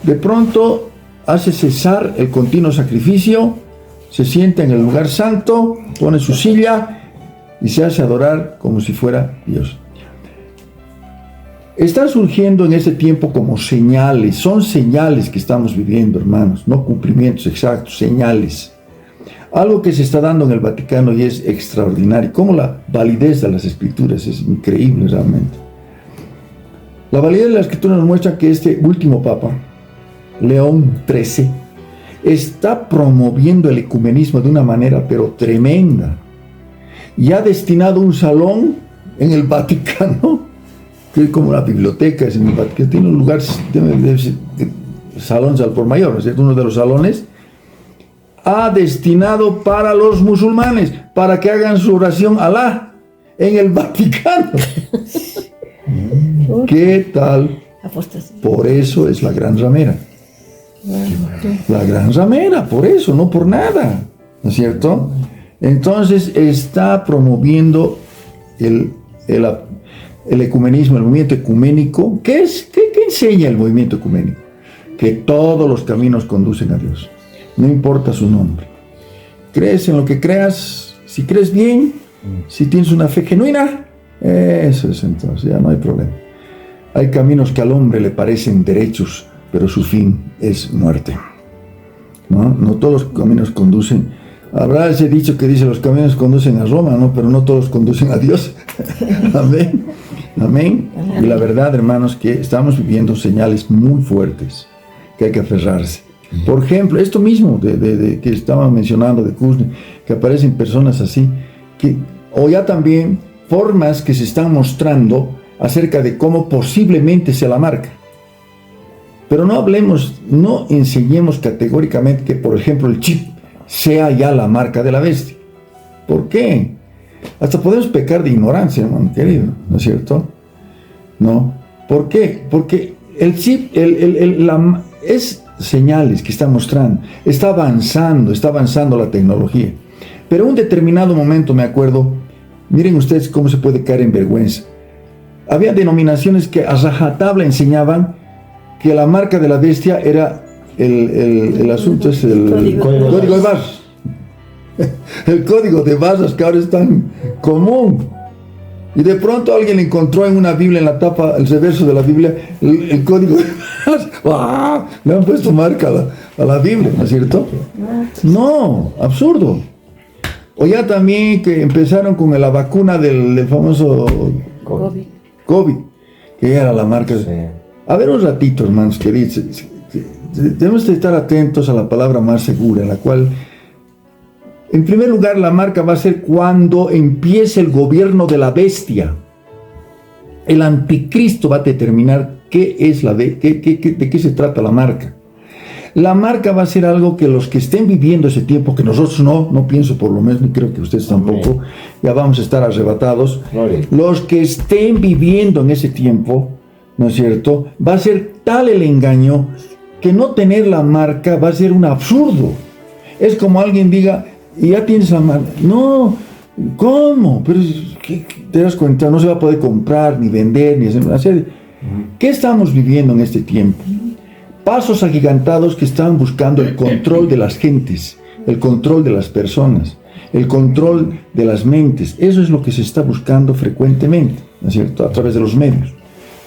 de pronto hace cesar el continuo sacrificio, se sienta en el lugar santo, pone su silla y se hace adorar como si fuera Dios. Están surgiendo en este tiempo como señales, son señales que estamos viviendo, hermanos, no cumplimientos exactos, señales. Algo que se está dando en el Vaticano y es extraordinario, como la validez de las escrituras es increíble realmente. La validez de la escritura nos muestra que este último Papa, León XIII, está promoviendo el ecumenismo de una manera pero tremenda. Y ha destinado un salón en el Vaticano, que es como una biblioteca, es en el Vaticano, tiene un lugar, salones al por mayor, ¿no es cierto? Uno de los salones ha destinado para los musulmanes, para que hagan su oración a Alá en el Vaticano. ¿Qué tal? Apostasía. Por eso es la gran ramera. La gran ramera, por eso, no por nada, ¿no es cierto? Entonces está promoviendo el ecumenismo, el movimiento ecuménico. ¿Qué enseña el movimiento ecuménico? Que todos los caminos conducen a Dios, no importa su nombre. Crees en lo que creas, si crees bien, si tienes una fe genuina, eso es, entonces ya no hay problema. Hay caminos que al hombre le parecen derechos, pero su fin es muerte. No todos los caminos conducen. Habrá ese dicho que dice: los caminos conducen a Roma, ¿no? Pero no todos conducen a Dios. Amén. Amén. Y la verdad, hermanos, que estamos viviendo señales muy fuertes que hay que aferrarse. Por ejemplo, esto mismo de que estaba mencionando de Kushner, que aparecen personas así, o ya también formas que se están mostrando acerca de cómo posiblemente sea la marca. Pero no enseñemos categóricamente que, por ejemplo, el chip sea ya la marca de la bestia. ¿Por qué? Hasta podemos pecar de ignorancia, hermano querido, ¿no es cierto? ¿No? ¿Por qué? Porque el chip es señales que está mostrando, está avanzando la tecnología. Pero en un determinado momento, me acuerdo, miren ustedes cómo se puede caer en vergüenza. Había denominaciones que a rajatabla enseñaban que la marca de la bestia era el asunto, es el código de barras. El código de barras que ahora es tan común. Y de pronto alguien encontró en una Biblia, en la tapa, el reverso de la Biblia, el código de barras. ¡Ah! Le han puesto marca a la Biblia, ¿no es cierto? No, absurdo. O ya también que empezaron con la vacuna del famoso COVID, que era la marca. Sí. A ver un ratito, hermanos queridos, debemos de estar atentos a la palabra más segura, en la cual, en primer lugar, la marca va a ser cuando empiece el gobierno de la bestia. El anticristo va a determinar qué es de qué se trata la marca. La marca va a ser algo que los que estén viviendo ese tiempo, que nosotros no pienso por lo menos, ni creo que ustedes tampoco, ya vamos a estar arrebatados. Los que estén viviendo en ese tiempo, ¿no es cierto? Va a ser tal el engaño que no tener la marca va a ser un absurdo. Es como alguien diga: y ya tienes la marca. No, ¿cómo? Pero te das cuenta, no se va a poder comprar, ni vender, ni hacer. ¿Qué estamos viviendo en este tiempo? Pasos agigantados que están buscando el control de las gentes, el control de las personas, el control de las mentes. Eso es lo que se está buscando frecuentemente, ¿no es cierto? A través de los medios,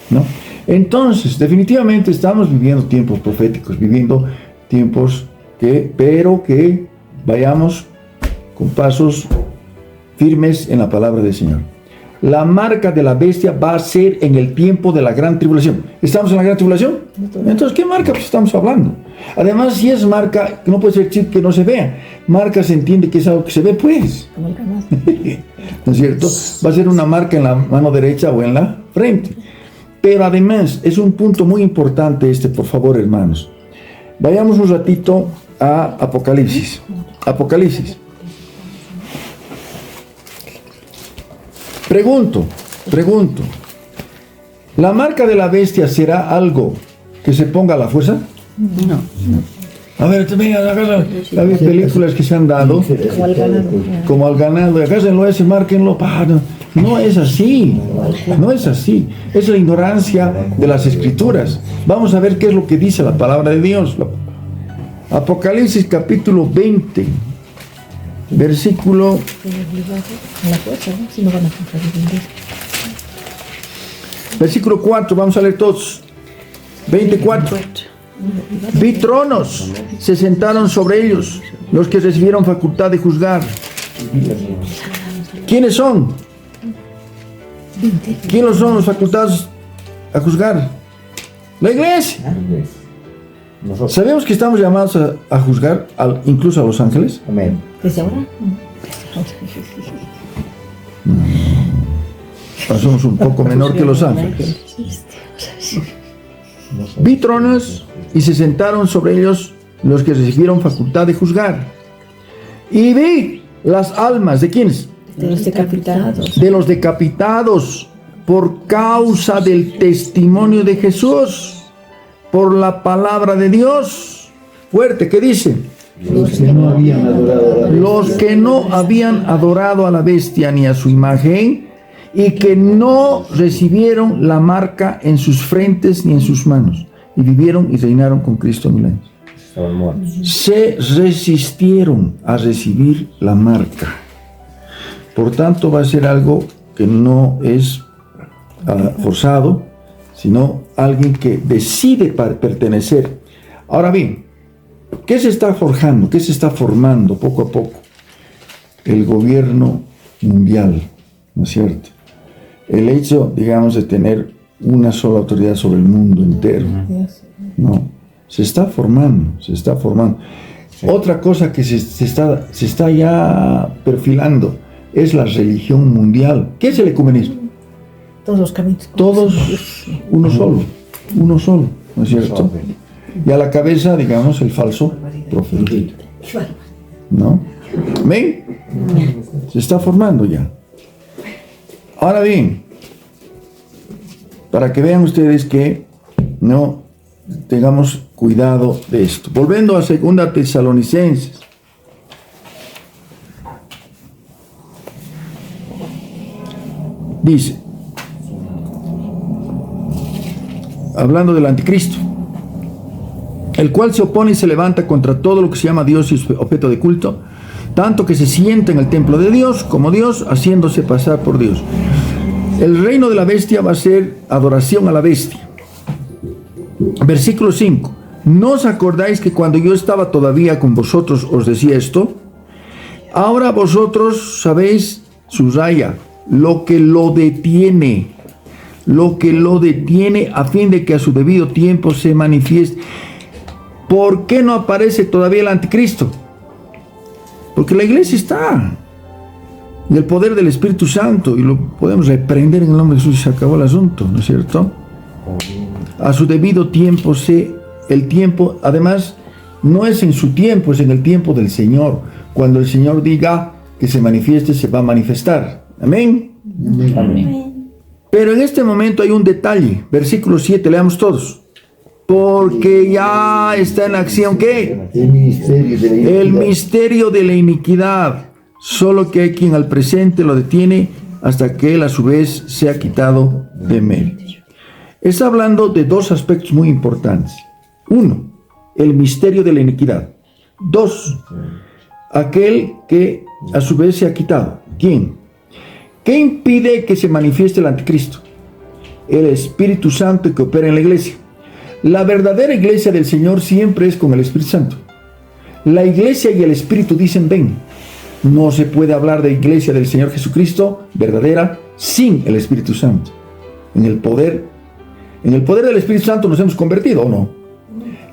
¿no? Entonces, definitivamente estamos viviendo tiempos proféticos, viviendo tiempos pero que vayamos con pasos firmes en la palabra del Señor. La marca de la bestia va a ser en el tiempo de la gran tribulación. ¿Estamos en la gran tribulación? Entonces, ¿qué marca estamos hablando? Además, si es marca, no puede ser chip que no se vea. Marca se entiende que es algo que se ve, pues. Como el canal. ¿No es cierto? Va a ser una marca en la mano derecha o en la frente. Pero además, es un punto muy importante por favor, hermanos. Vayamos un ratito a Apocalipsis. Apocalipsis. Pregunto, ¿la marca de la bestia será algo que se ponga a la fuerza? No. A ver, hay películas que se han dado como al ganado, agásenlo ese, márquenlo. No es así, no es así. Es la ignorancia de las escrituras. Vamos a ver qué es lo que dice la palabra de Dios. Apocalipsis capítulo 20. Versículo. Versículo 4, vamos a leer todos. 24. Vi tronos, se sentaron sobre ellos los que recibieron facultad de juzgar. ¿Quiénes son? ¿Quiénes son los facultados a juzgar? La iglesia. Nosotros. ¿Sabemos que estamos llamados a juzgar incluso a los ángeles? Amén. ¿Desde ahora? Somos un poco menor que los ángeles. Vi tronos y se sentaron sobre ellos los que recibieron facultad de juzgar. Y vi las almas de ¿quiénes? De los decapitados. De los decapitados por causa del testimonio de Jesús, por la palabra de Dios. Fuerte, ¿qué dice? Los que no habían adorado a la bestia. Los que no habían adorado a la bestia ni a su imagen y que no recibieron la marca en sus frentes ni en sus manos y vivieron y reinaron con Cristo 1000 años. Estaban muertos. Se resistieron a recibir la marca. Por tanto, va a ser algo que no es forzado, sino alguien que decide pertenecer. Ahora bien, ¿qué se está forjando? ¿Qué se está formando poco a poco? El gobierno mundial, ¿no es cierto? El hecho, digamos, de tener una sola autoridad sobre el mundo entero, ¿no? Se está formando, se está formando. Sí. Otra cosa que se está ya perfilando es la religión mundial. ¿Qué es el ecumenismo? Todos los caminos. Todos uno solo, ¿no es cierto? Y a la cabeza, digamos, el falso profeta, ¿no? ¿Ven? Se está formando ya. Ahora bien, para que vean ustedes que no tengamos cuidado de esto. Volviendo a 2 Tesalonicenses. Dice, hablando del anticristo, el cual se opone y se levanta contra todo lo que se llama Dios y es objeto de culto, tanto que se sienta en el templo de Dios como Dios, haciéndose pasar por Dios. El reino de la bestia va a ser adoración a la bestia. Versículo 5. ¿No os acordáis que cuando yo estaba todavía con vosotros os decía esto? Ahora vosotros sabéis, subraya, lo que lo detiene a fin de que a su debido tiempo se manifieste. ¿Por qué no aparece todavía el anticristo? Porque la iglesia está y el poder del Espíritu Santo, y lo podemos reprender en el nombre de Jesús y se acabó el asunto, ¿no es cierto? A su debido tiempo el tiempo, además, no es en su tiempo, es en el tiempo del Señor. Cuando el Señor diga que se manifieste, se va a manifestar. Amén. Amén. Pero en este momento hay un detalle. Versículo 7, leamos todos. Porque ya está en acción, ¿qué? El misterio de la iniquidad. Solo que hay quien al presente lo detiene hasta que él a su vez sea quitado de medio. Está hablando de dos aspectos muy importantes. Uno, el misterio de la iniquidad. Dos, aquel que a su vez se ha quitado. ¿Quién? ¿Qué impide que se manifieste el anticristo? El Espíritu Santo que opera en la iglesia. La verdadera iglesia del Señor siempre es con el Espíritu Santo. La iglesia y el Espíritu dicen ven. No se puede hablar de iglesia del Señor Jesucristo verdadera sin el Espíritu Santo. En el poder del Espíritu Santo nos hemos convertido, ¿o no?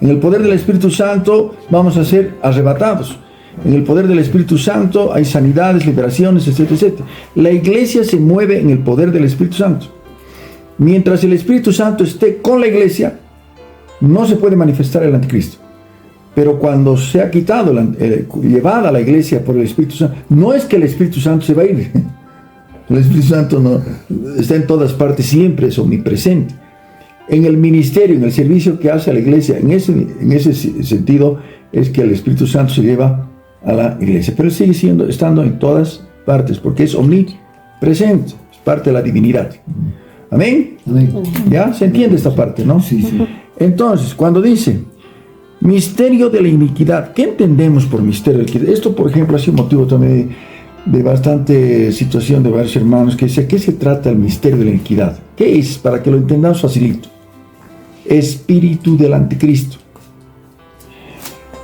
En el poder del Espíritu Santo vamos a ser arrebatados. En el poder del Espíritu Santo hay sanidades, liberaciones, etcétera, etcétera. La iglesia se mueve en el poder del Espíritu Santo. Mientras el Espíritu Santo esté con la iglesia, no se puede manifestar el anticristo. Pero cuando se ha quitado, llevada a la iglesia por el Espíritu Santo, no es que el Espíritu Santo se va a ir. El Espíritu Santo no está en todas partes, siempre es omnipresente. En el ministerio, en el servicio que hace a la iglesia, en ese sentido, es que el Espíritu Santo se lleva a la iglesia. Pero él sigue estando en todas partes, porque es omnipresente, es parte de la divinidad. ¿Amén? Amén. ¿Ya? ¿Se entiende esta parte, no? Sí, sí. Entonces, cuando dice misterio de la iniquidad, ¿qué entendemos por misterio de la iniquidad? Esto, por ejemplo, ha sido motivo también de bastante situación de varios hermanos que decían, ¿qué se trata el misterio de la iniquidad? ¿Qué es? Para que lo entendamos facilito. Espíritu del anticristo.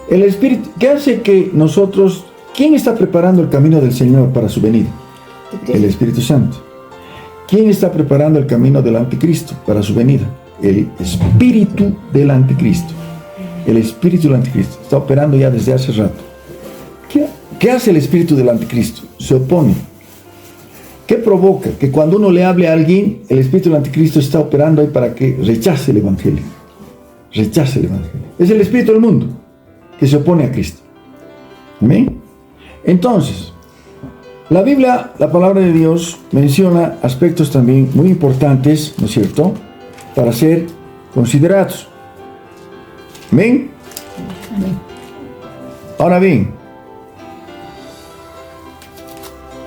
El Espíritu, ¿qué hace que nosotros, quién está preparando el camino del Señor para su venida? El Espíritu Santo. ¿Quién está preparando el camino del anticristo para su venida? El espíritu del anticristo. El espíritu del anticristo está operando ya desde hace rato. ¿Qué hace el espíritu del anticristo? Se opone. ¿Qué provoca? Que cuando uno le hable a alguien, el espíritu del anticristo está operando ahí para que rechace el evangelio. Rechace el evangelio. Es el espíritu del mundo que se opone a Cristo. ¿Amén? Entonces, la Biblia, la palabra de Dios, menciona aspectos también muy importantes, ¿no es cierto?, para ser considerados. ¿Amén? Amén. Ahora bien,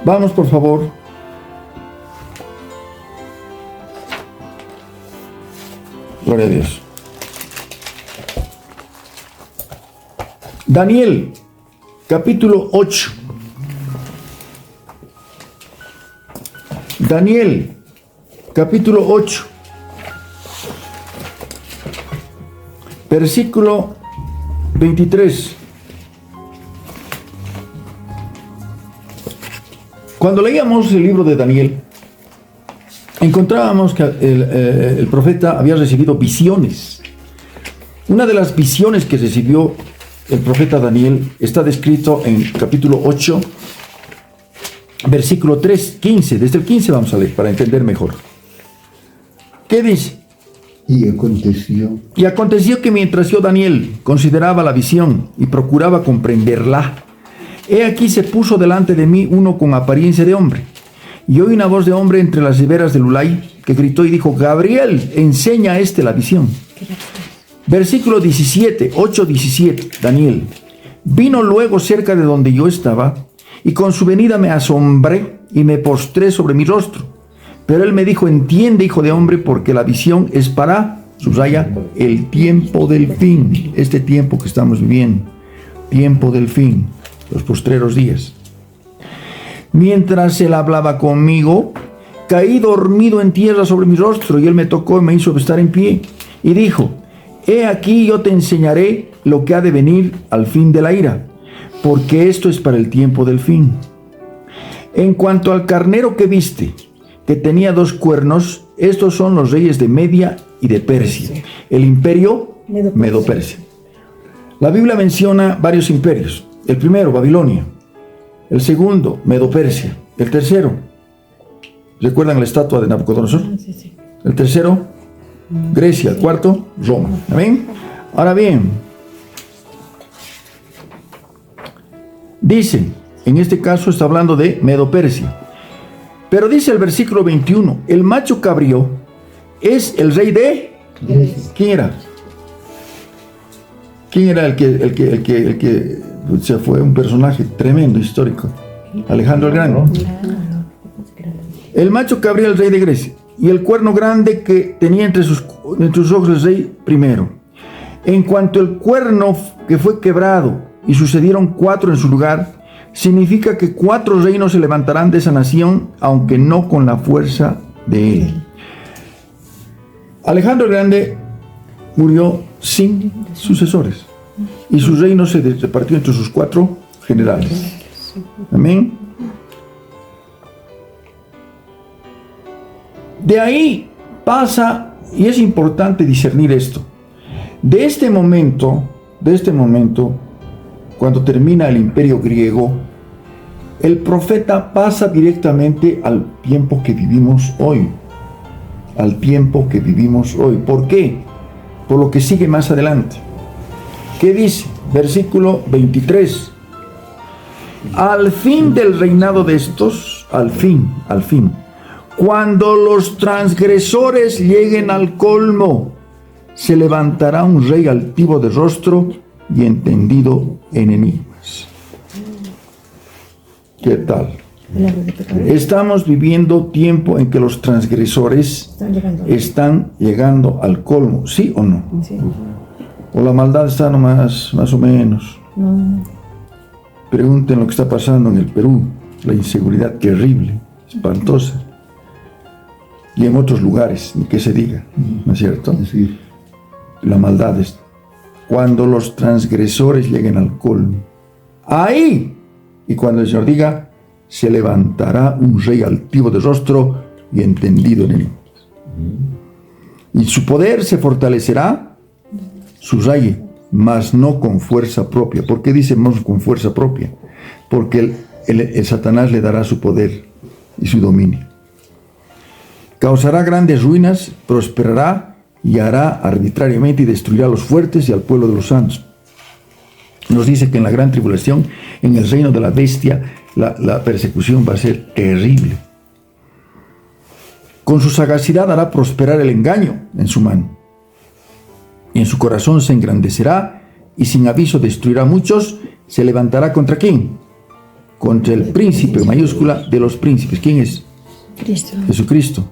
vamos por favor gloria a Dios. Daniel, capítulo 8. Daniel, capítulo 8, versículo 23. Cuando leíamos el libro de Daniel, encontrábamos que el profeta había recibido visiones. Una de las visiones que recibió el profeta Daniel está descrito en capítulo 8, versículo 3, 15. Desde el 15 vamos a leer para entender mejor. ¿Qué dice? Y aconteció Que mientras yo, Daniel, consideraba la visión y procuraba comprenderla, he aquí se puso delante de mí uno con apariencia de hombre. Y oí una voz de hombre entre las riberas del Ulai que gritó y dijo: Gabriel, enseña a este la visión. Versículo 17, 8:17, Daniel. Vino luego cerca de donde yo estaba, y con su venida me asombré y me postré sobre mi rostro. Pero él me dijo: entiende, hijo de hombre, porque la visión es para, subraya, el tiempo del fin. Este tiempo que estamos viviendo, tiempo del fin, los postreros días. Mientras él hablaba conmigo, caí dormido en tierra sobre mi rostro, y él me tocó y me hizo estar en pie. Y dijo: he aquí yo te enseñaré lo que ha de venir al fin de la ira, porque esto es para el tiempo del fin. En cuanto al carnero que viste, que tenía 2 cuernos, estos son los reyes de Media y de Persia, el imperio Medo-Persia. La Biblia menciona varios imperios. El primero, Babilonia. El segundo, Medo-Persia. El tercero, ¿recuerdan la estatua de Nabucodonosor? Sí. El tercero, Grecia. El cuarto, Roma. ¿Amén? Ahora bien, dice, en este caso está hablando de Medo-Persia. Pero dice el versículo 21, el macho cabrío es el rey de... ¿Quién era? ¿Quién era el que se fue un personaje tremendo, histórico? Alejandro el Grande. El macho cabrío, el rey de Grecia, y el cuerno grande que tenía entre sus ojos el rey primero. En cuanto el cuerno que fue quebrado y sucedieron 4 en su lugar, significa que 4 reinos se levantarán de esa nación, aunque no con la fuerza de él. Alejandro el Grande murió sin sucesores, y su reino se repartió entre sus 4 generales. Amén. De ahí pasa, y es importante discernir esto, de este momento, cuando termina el imperio griego, el profeta pasa directamente al tiempo que vivimos hoy. Al tiempo que vivimos hoy. ¿Por qué? Por lo que sigue más adelante. ¿Qué dice? Versículo 23. Al fin del reinado de estos, al fin, cuando los transgresores lleguen al colmo, se levantará un rey altivo de rostro y entendido en enigmas. ¿Qué tal? Estamos viviendo tiempo en que los transgresores están llegando al colmo, ¿sí o no? Sí. O la maldad está nomás, más o menos. No. Pregunten lo que está pasando en el Perú, la inseguridad terrible, espantosa. Y en otros lugares, ni que se diga, ¿no es cierto? Sí. La maldad es cuando los transgresores lleguen al colmo. Ahí, y cuando el Señor diga, se levantará un rey altivo de rostro y entendido en enigmas. Y su poder se fortalecerá, su rey, mas no con fuerza propia. ¿Por qué dice no con fuerza propia? Porque el Satanás le dará su poder y su dominio. Causará grandes ruinas, prosperará y hará arbitrariamente y destruirá a los fuertes y al pueblo de los santos. Nos dice que en la gran tribulación, en el reino de la bestia, la persecución va a ser terrible. Con su sagacidad hará prosperar el engaño en su mano. Y en su corazón se engrandecerá y sin aviso destruirá a muchos. Se levantará ¿contra quién? Contra el príncipe, mayúscula, de los príncipes. ¿Quién es? Cristo. Jesucristo.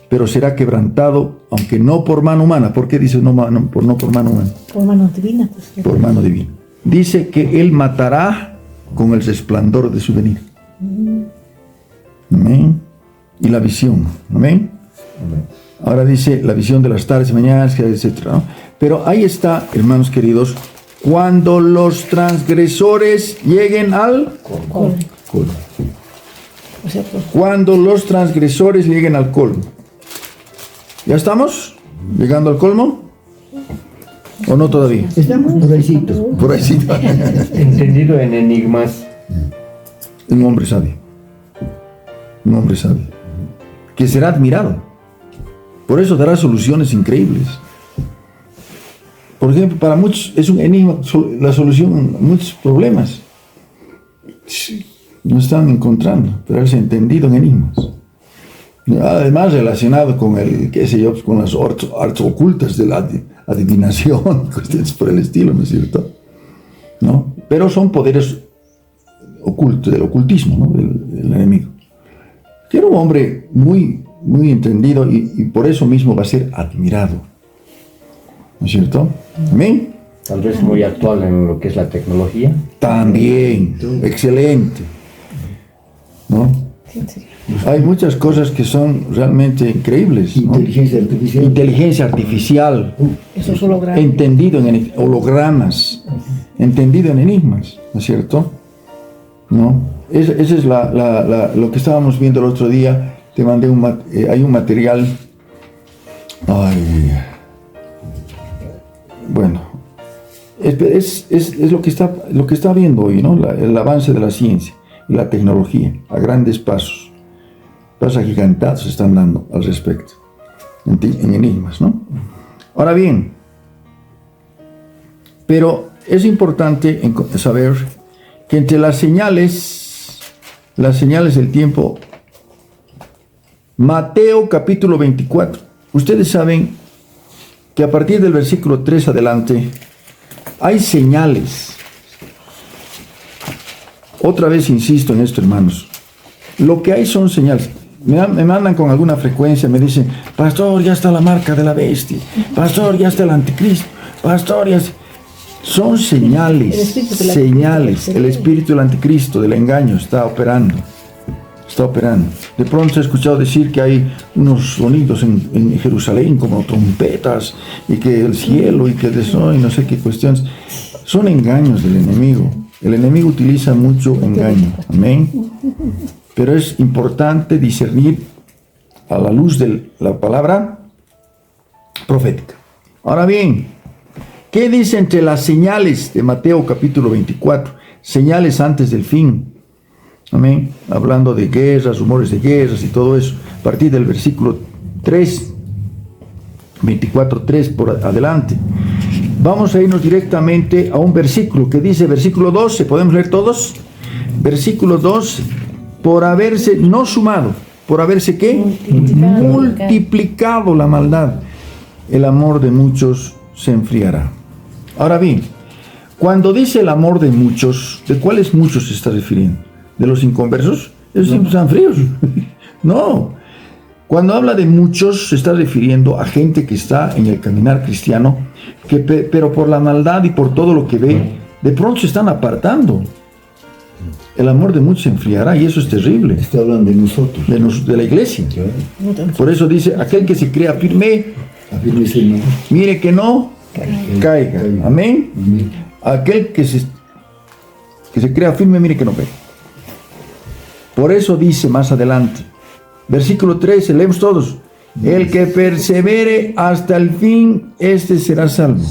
Pero será quebrantado, aunque no por mano humana. ¿Por qué dice no por mano humana? Por mano divina. Pues, Por mano divina. Dice que Él matará con el resplandor de su venida. Amén. Y la visión. Amén. Ahora dice la visión de las tardes y mañanas, etc. ¿no? Pero ahí está, hermanos queridos, cuando los transgresores lleguen al colmo. O sea, pues, Cuando los transgresores lleguen al colmo. ¿Ya estamos? ¿Llegando al colmo? ¿O no todavía? Estamos por ahícito. Por ahí sí. Entendido en enigmas. Un hombre sabio. Un hombre sabio. Que será admirado. Por eso dará soluciones increíbles. Por ejemplo, para muchos es un enigma la solución a muchos problemas. No están encontrando, pero es entendido en enigmas. Además, relacionado con con las artes ocultas de la adivinación, cuestiones por el estilo, ¿no es cierto? ¿No? Pero son poderes ocultos, del ocultismo, ¿no? del enemigo. Que era un hombre muy entendido y por eso mismo va a ser admirado. ¿No es cierto? Amén. Tal vez muy actual en lo que es la tecnología. También, excelente. ¿No? sí, sí. Hay muchas cosas que son realmente increíbles, ¿no? Inteligencia artificial. Inteligencia artificial, Eso es holograma. entendido en hologramas, entendido en enigmas, ¿no es cierto? ¿No? Ese es lo que estábamos viendo el otro día. Te mandé hay un material. Bueno, es lo que está viendo hoy, ¿no? El avance de la ciencia y la tecnología a grandes pasos. Pasos agigantados se están dando al respecto en enigmas, ¿no? Ahora bien, pero es importante saber que entre las señales del tiempo, Mateo capítulo 24, ustedes saben que a partir del versículo 3 adelante hay señales. Otra vez insisto en esto, hermanos. Lo que hay son señales. Me mandan con alguna frecuencia, me dicen, pastor, ya está la marca de la bestia, pastor, ya está el anticristo, pastor, ya... Son señales, el espíritu del anticristo, del engaño, está operando. De pronto se ha escuchado decir que hay unos sonidos en Jerusalén como trompetas, y que el cielo, y que y no sé qué cuestiones. Son engaños del enemigo. El enemigo utiliza mucho engaño, amén. Pero es importante discernir a la luz de la palabra profética. Ahora bien, ¿qué dice entre las señales de Mateo capítulo 24? Señales antes del fin. Amén. Hablando de guerras, rumores de guerras y todo eso. A partir del versículo 3, 24:3 por adelante. Vamos a irnos directamente a un versículo que dice, versículo 12, ¿podemos leer todos? Versículo 12, por haberse, no sumado, por haberse ¿qué? Multiplicado la maldad, el amor de muchos se enfriará. Ahora bien, cuando dice el amor de muchos, ¿de cuáles muchos se está refiriendo? ¿De los inconversos? Esos siempre están fríos. No. Cuando habla de muchos, se está refiriendo a gente que está en el caminar cristiano, pero por la maldad y por todo lo que ve, de pronto se están apartando. El amor de muchos se enfriará y eso es terrible. Está hablando de nosotros. De la iglesia. Por eso dice, aquel que se crea firme, afírmese, ¿no? mire que no caiga. Amén. Aquel que se crea firme, mire que no ve. Por eso dice más adelante, versículo 13, leemos todos. El que persevere hasta el fin, este será salvo.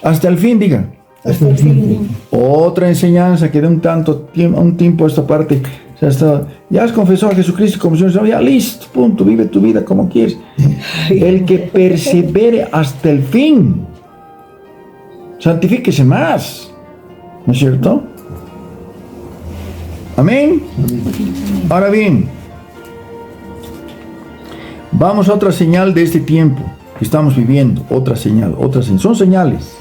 Hasta el fin, diga. Hasta el fin. Otra enseñanza que de un tiempo a esta parte, ya has confesado a Jesucristo como Señor, ya listo, punto, vive tu vida como quieres. El que persevere hasta el fin, santifíquese más, ¿no es cierto? Amén. Ahora bien, vamos a otra señal de este tiempo que estamos viviendo, otra señal, son señales.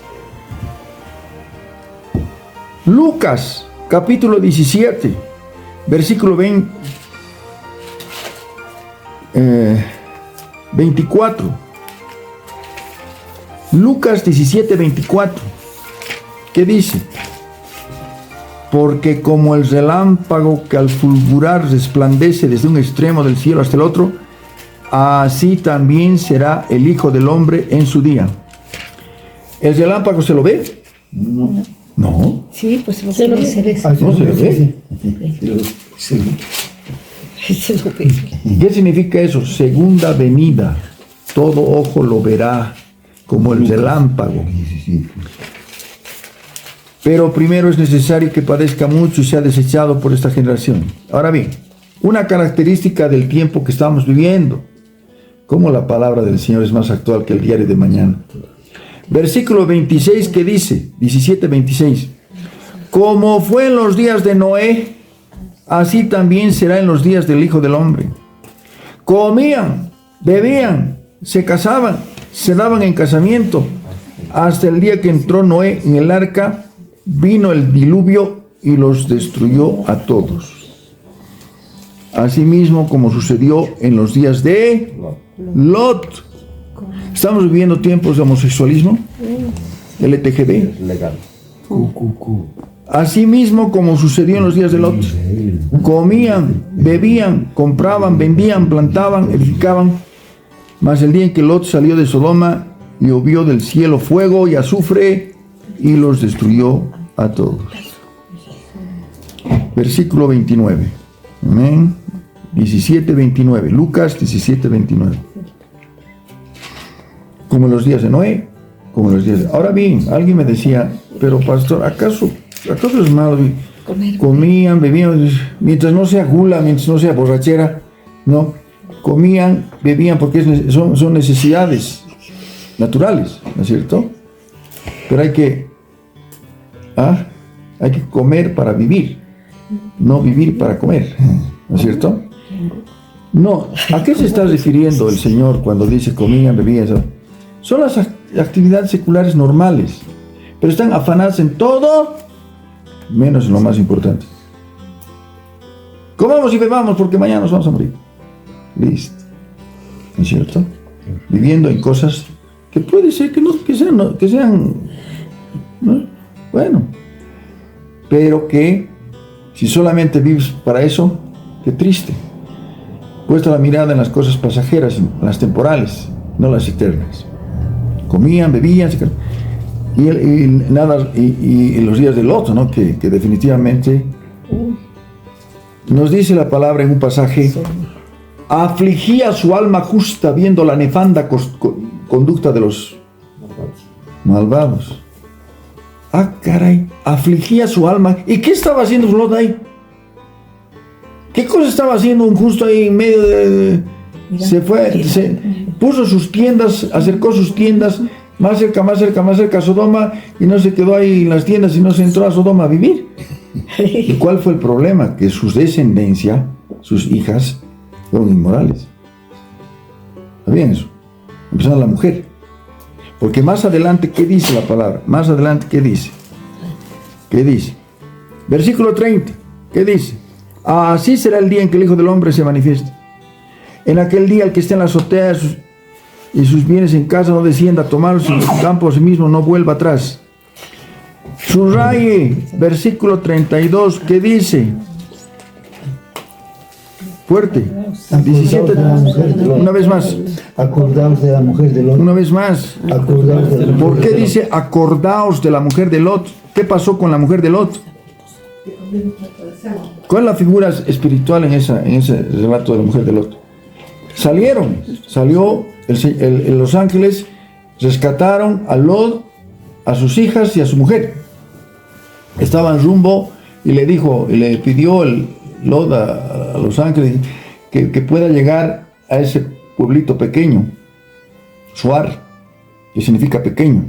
Lucas, capítulo 17, versículo 24. Lucas 17, 24. ¿Qué dice? Porque como el relámpago que al fulgurar resplandece desde un extremo del cielo hasta el otro, así también será el Hijo del Hombre en su día. ¿El relámpago se lo ve? No. No. Sí, pues se lo ve. ¿No se lo ve? Sí. Se lo ve. ¿Qué significa eso? Segunda venida. Todo ojo lo verá como el relámpago. Pero primero es necesario que padezca mucho y sea desechado por esta generación. Ahora bien, una característica del tiempo que estamos viviendo, como la palabra del Señor es más actual que el diario de mañana. Versículo 26 que dice, 17, 26. Como fue en los días de Noé, así también será en los días del Hijo del Hombre. Comían, bebían, se casaban, se daban en casamiento, hasta el día que entró Noé en el arca, vino el diluvio y los destruyó a todos. Asimismo como sucedió en los días de Lot. Estamos viviendo tiempos de homosexualismo, LTGB. Es legal. Asimismo como sucedió en los días de Lot. Comían, bebían, compraban, vendían, plantaban, edificaban. Mas el día en que Lot salió de Sodoma, llovió del cielo fuego y azufre y los destruyó a todos. Versículo 29. Amén. 17, 29. Lucas 17, 29. Como en los días de Noé, como en los días de... Ahora bien, alguien me decía, pero pastor, ¿acaso es malo? Comían, bebían, mientras no sea gula, mientras no sea borrachera, ¿no? Comían, bebían, porque son necesidades naturales, ¿no es cierto? Pero hay que comer para vivir, no vivir para comer, ¿no es cierto? No, ¿a qué se está refiriendo el Señor cuando dice comían, bebían? Son las actividades seculares normales, pero están afanadas en todo, menos en lo más importante. Comamos y bebamos porque mañana nos vamos a morir. Listo, ¿no es cierto? Viviendo en cosas que puede ser que sean, ¿no? Bueno, pero que si solamente vives para eso, qué triste. Puesta la mirada en las cosas pasajeras, en las temporales, no las eternas. Comían, bebían, y los días del Lot, ¿no? Que definitivamente nos dice la palabra en un pasaje: afligía su alma justa viendo la nefanda conducta de los malvados. Ah, caray, afligía su alma. ¿Y qué estaba haciendo Lot ahí? ¿Qué cosa estaba haciendo un justo ahí en medio de... Se puso sus tiendas, acercó sus tiendas más cerca a Sodoma, y no se quedó ahí en las tiendas, sino se entró a Sodoma a vivir. ¿Y cuál fue el problema? Que su descendencia, sus hijas, fueron inmorales. ¿Está bien eso? Empezando la mujer. Porque más adelante, ¿qué dice la palabra? Más adelante, ¿qué dice? ¿Qué dice? Versículo 30, ¿qué dice? Así será el día en que el Hijo del Hombre se manifieste. En aquel día el que esté en la azotea y sus bienes en casa no descienda a tomarlos, y en su campo a sí mismo no vuelva atrás. Subraye, versículo 32, ¿qué dice? Fuerte. Acordaos 17. de la mujer de Lot. Una vez más. Acordaos de la mujer de Lot. Una vez más. Acordaos de la mujer ¿Por qué de Lot. dice acordaos de la mujer de Lot? ¿Qué pasó con la mujer de Lot? ¿Cuál es la figura espiritual en ese relato de la mujer de Lot? Salió los ángeles, rescataron a Lot, a sus hijas y a su mujer. Estaban rumbo y le pidió Lot a los ángeles que pueda llegar a ese pueblito pequeño, Suar, que significa pequeño.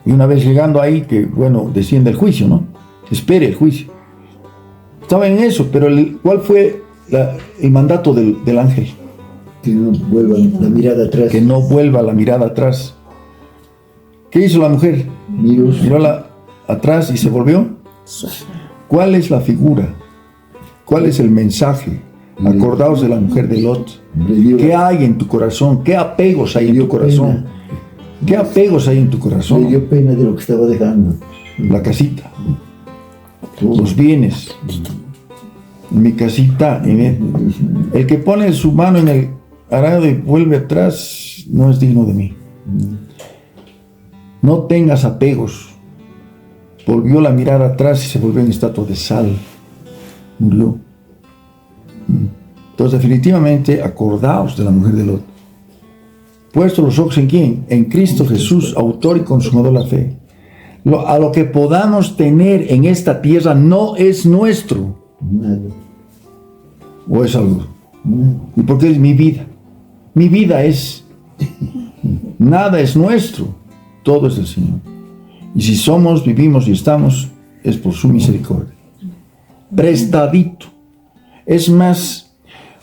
Y una vez llegando ahí, que bueno, desciende el juicio, ¿no? Espere el juicio. Estaba en eso, pero ¿cuál fue el mandato del ángel? Que no vuelva la mirada atrás. Que no vuelva la mirada atrás. ¿Qué hizo la mujer? Miró atrás y se volvió. ¿Cuál es la figura? ¿Cuál es el mensaje? Acordaos de la mujer de Lot. ¿Qué hay en tu corazón? ¿Qué apegos hay en tu corazón? ¿Qué apegos hay en tu Le corazón? dio pena de lo que estaba dejando. La casita, los bienes, mi casita. El que pone su mano en el arado y vuelve atrás no es digno de mí. No tengas apegos. Volvió la mirada atrás y se volvió en estatua de sal. Murió. Entonces, definitivamente, acordaos de la mujer de Lot. Puesto los ojos en quién? En Cristo Jesús, autor y consumador de la fe. A lo que podamos tener en esta tierra no es nuestro. Nada. ¿O es algo? Nada. ¿Y por qué es mi vida? Mi vida es. Nada es nuestro. Todo es del Señor. Y si somos, vivimos y estamos, es por su misericordia. Prestadito. Es más,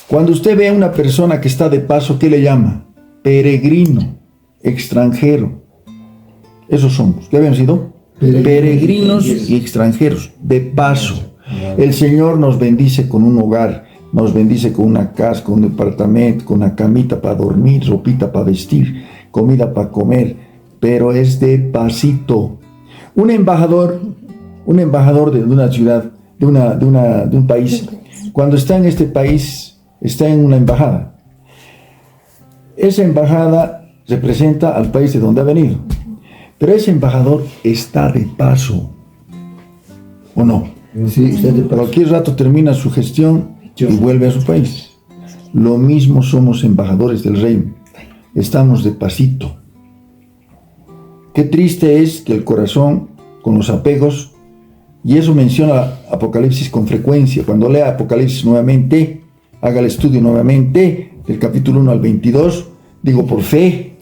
cuando usted ve a una persona que está de paso, ¿qué le llama? Peregrino, extranjero. Esos somos. ¿Qué habían sido? Peregrinos y extranjeros, de paso. El Señor nos bendice con un hogar, nos bendice con una casa, con un departamento, con una camita para dormir, ropita para vestir, comida para comer, pero es de pasito. Un embajador de una ciudad, de un país, cuando está en este país, está en una embajada. Esa embajada representa al país de donde ha venido. Pero ese embajador está de paso, ¿o no? Sí, está de paso. Cualquier rato termina su gestión y vuelve a su país. Lo mismo somos embajadores del reino. Estamos de pasito. Qué triste es que el corazón, con los apegos, y eso menciona Apocalipsis con frecuencia. Cuando lea Apocalipsis nuevamente, haga el estudio nuevamente, del capítulo 1 al 22, digo por fe,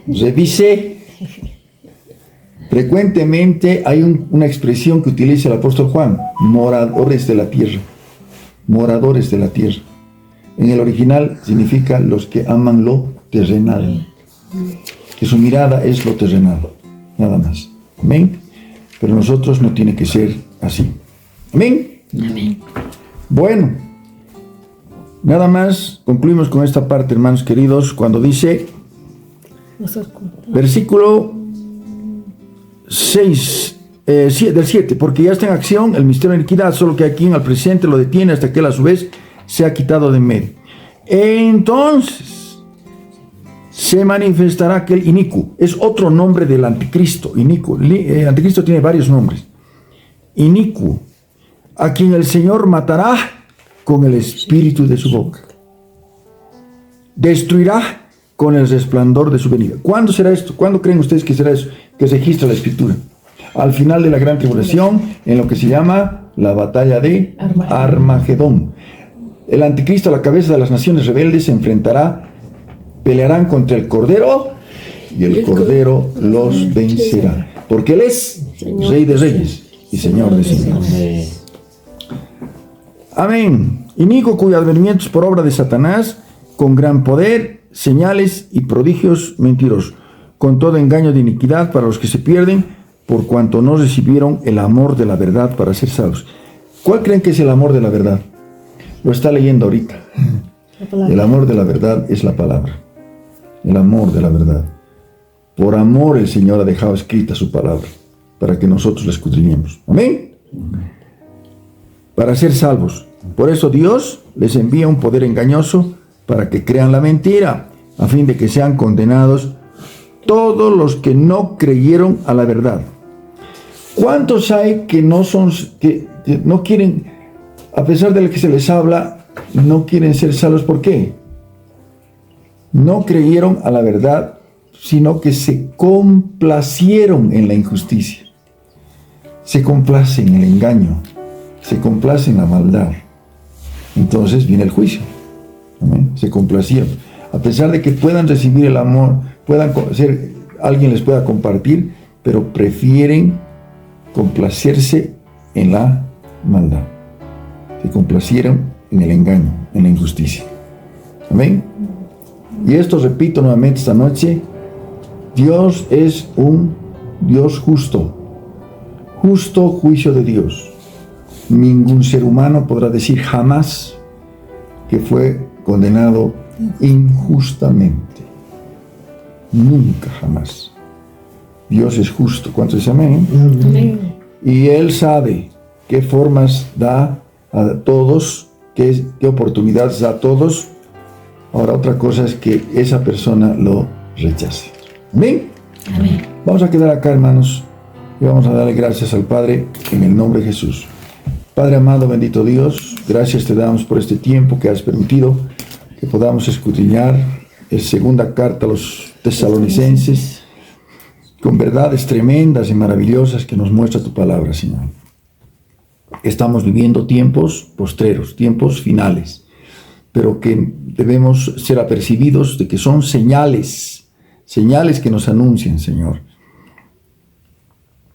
revise. Frecuentemente hay una expresión que utiliza el apóstol Juan: moradores de la tierra. Moradores de la tierra. En el original significa los que aman lo terrenal. Que su mirada es lo terrenal. Nada más. Amén. Pero nosotros no tiene que ser así. Amén. Amén. Bueno. Nada más. Concluimos con esta parte, hermanos queridos, cuando dice, versículo 6, del 7, porque ya está en acción el misterio de iniquidad, solo que aquí en el presente lo detiene hasta que él a su vez se ha quitado de en medio. Entonces se manifestará aquel inicuo. Es otro nombre del anticristo. Inicuo. Anticristo tiene varios nombres. Inicuo, a quien el Señor matará con el espíritu de su boca. Destruirá con el resplandor de su venida. ¿Cuándo será esto? ¿Cuándo creen ustedes que será eso? Que se registra la escritura. Al final de la gran tribulación, en lo que se llama la batalla de Armagedón. El anticristo, la cabeza de las naciones rebeldes, se enfrentará, pelearán contra el Cordero, y el Cordero los vencerá. Porque Él es Rey de Reyes y Señor de Señores. Amén. Inicuo, cuyo advenimiento es por obra de Satanás, con gran poder, señales y prodigios mentirosos, con todo engaño de iniquidad para los que se pierden, por cuanto no recibieron el amor de la verdad para ser salvos. ¿Cuál creen que es el amor de la verdad? Lo está leyendo ahorita. El amor de la verdad es la palabra. El amor de la verdad. Por amor el Señor ha dejado escrita su palabra, para que nosotros la escudriñemos. Amén. Para ser salvos. Por eso Dios les envía un poder engañoso para que crean la mentira, a fin de que sean condenados todos los que no creyeron a la verdad. ¿Cuántos hay que no quieren, a pesar de lo que se les habla, no quieren ser salvos? ¿Por qué? No creyeron a la verdad, sino que se complacieron en la injusticia. Se complacen en el engaño, se complacen en la maldad. Entonces viene el juicio. ¿Amén? Se complacieron. A pesar de que puedan recibir el amor, alguien les pueda compartir, pero prefieren complacerse en la maldad. Se complacieron en el engaño, en la injusticia. Amén. Y esto repito nuevamente esta noche: Dios es un Dios justo. Justo juicio de Dios. Ningún ser humano podrá decir jamás que fue condenado injustamente. Nunca, jamás. Dios es justo. ¿Cuántos dicen amén? Amén. Y Él sabe qué formas da a todos, qué oportunidades da a todos. Ahora, otra cosa es que esa persona lo rechace. ¿Amén? Amén. Vamos a quedar acá, hermanos, y vamos a darle gracias al Padre en el nombre de Jesús. Padre amado, bendito Dios, gracias te damos por este tiempo que has permitido que podamos escudriñar la segunda carta a los tesalonicenses con verdades tremendas y maravillosas que nos muestra tu palabra, Señor. Estamos viviendo tiempos postreros, tiempos finales, pero que debemos ser apercibidos de que son señales que nos anuncian, Señor,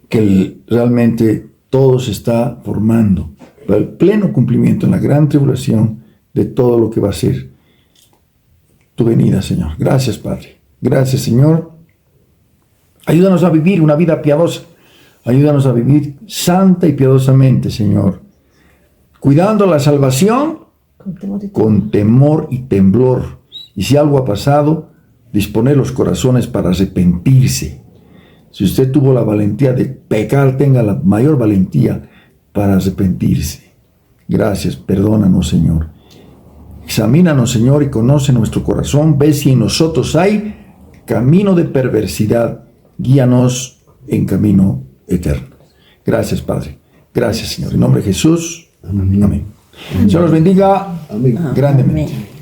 que realmente todo se está formando para el pleno cumplimiento en la gran tribulación de todo lo que va a ser tu venida, Señor. Gracias, Padre. Gracias, Señor. Ayúdanos a vivir una vida piadosa. Ayúdanos a vivir santa y piadosamente, Señor, cuidando la salvación con temor y temblor. Y si algo ha pasado, disponer los corazones para arrepentirse. Si usted tuvo la valentía de pecar, tenga la mayor valentía para arrepentirse. Gracias, perdónanos, Señor. Examínanos, Señor, y conoce nuestro corazón. Ve si en nosotros hay camino de perversidad. Guíanos en camino eterno. Gracias, Padre. Gracias, Señor. En nombre de Jesús. Amén. Señor los bendiga grandemente. Amén.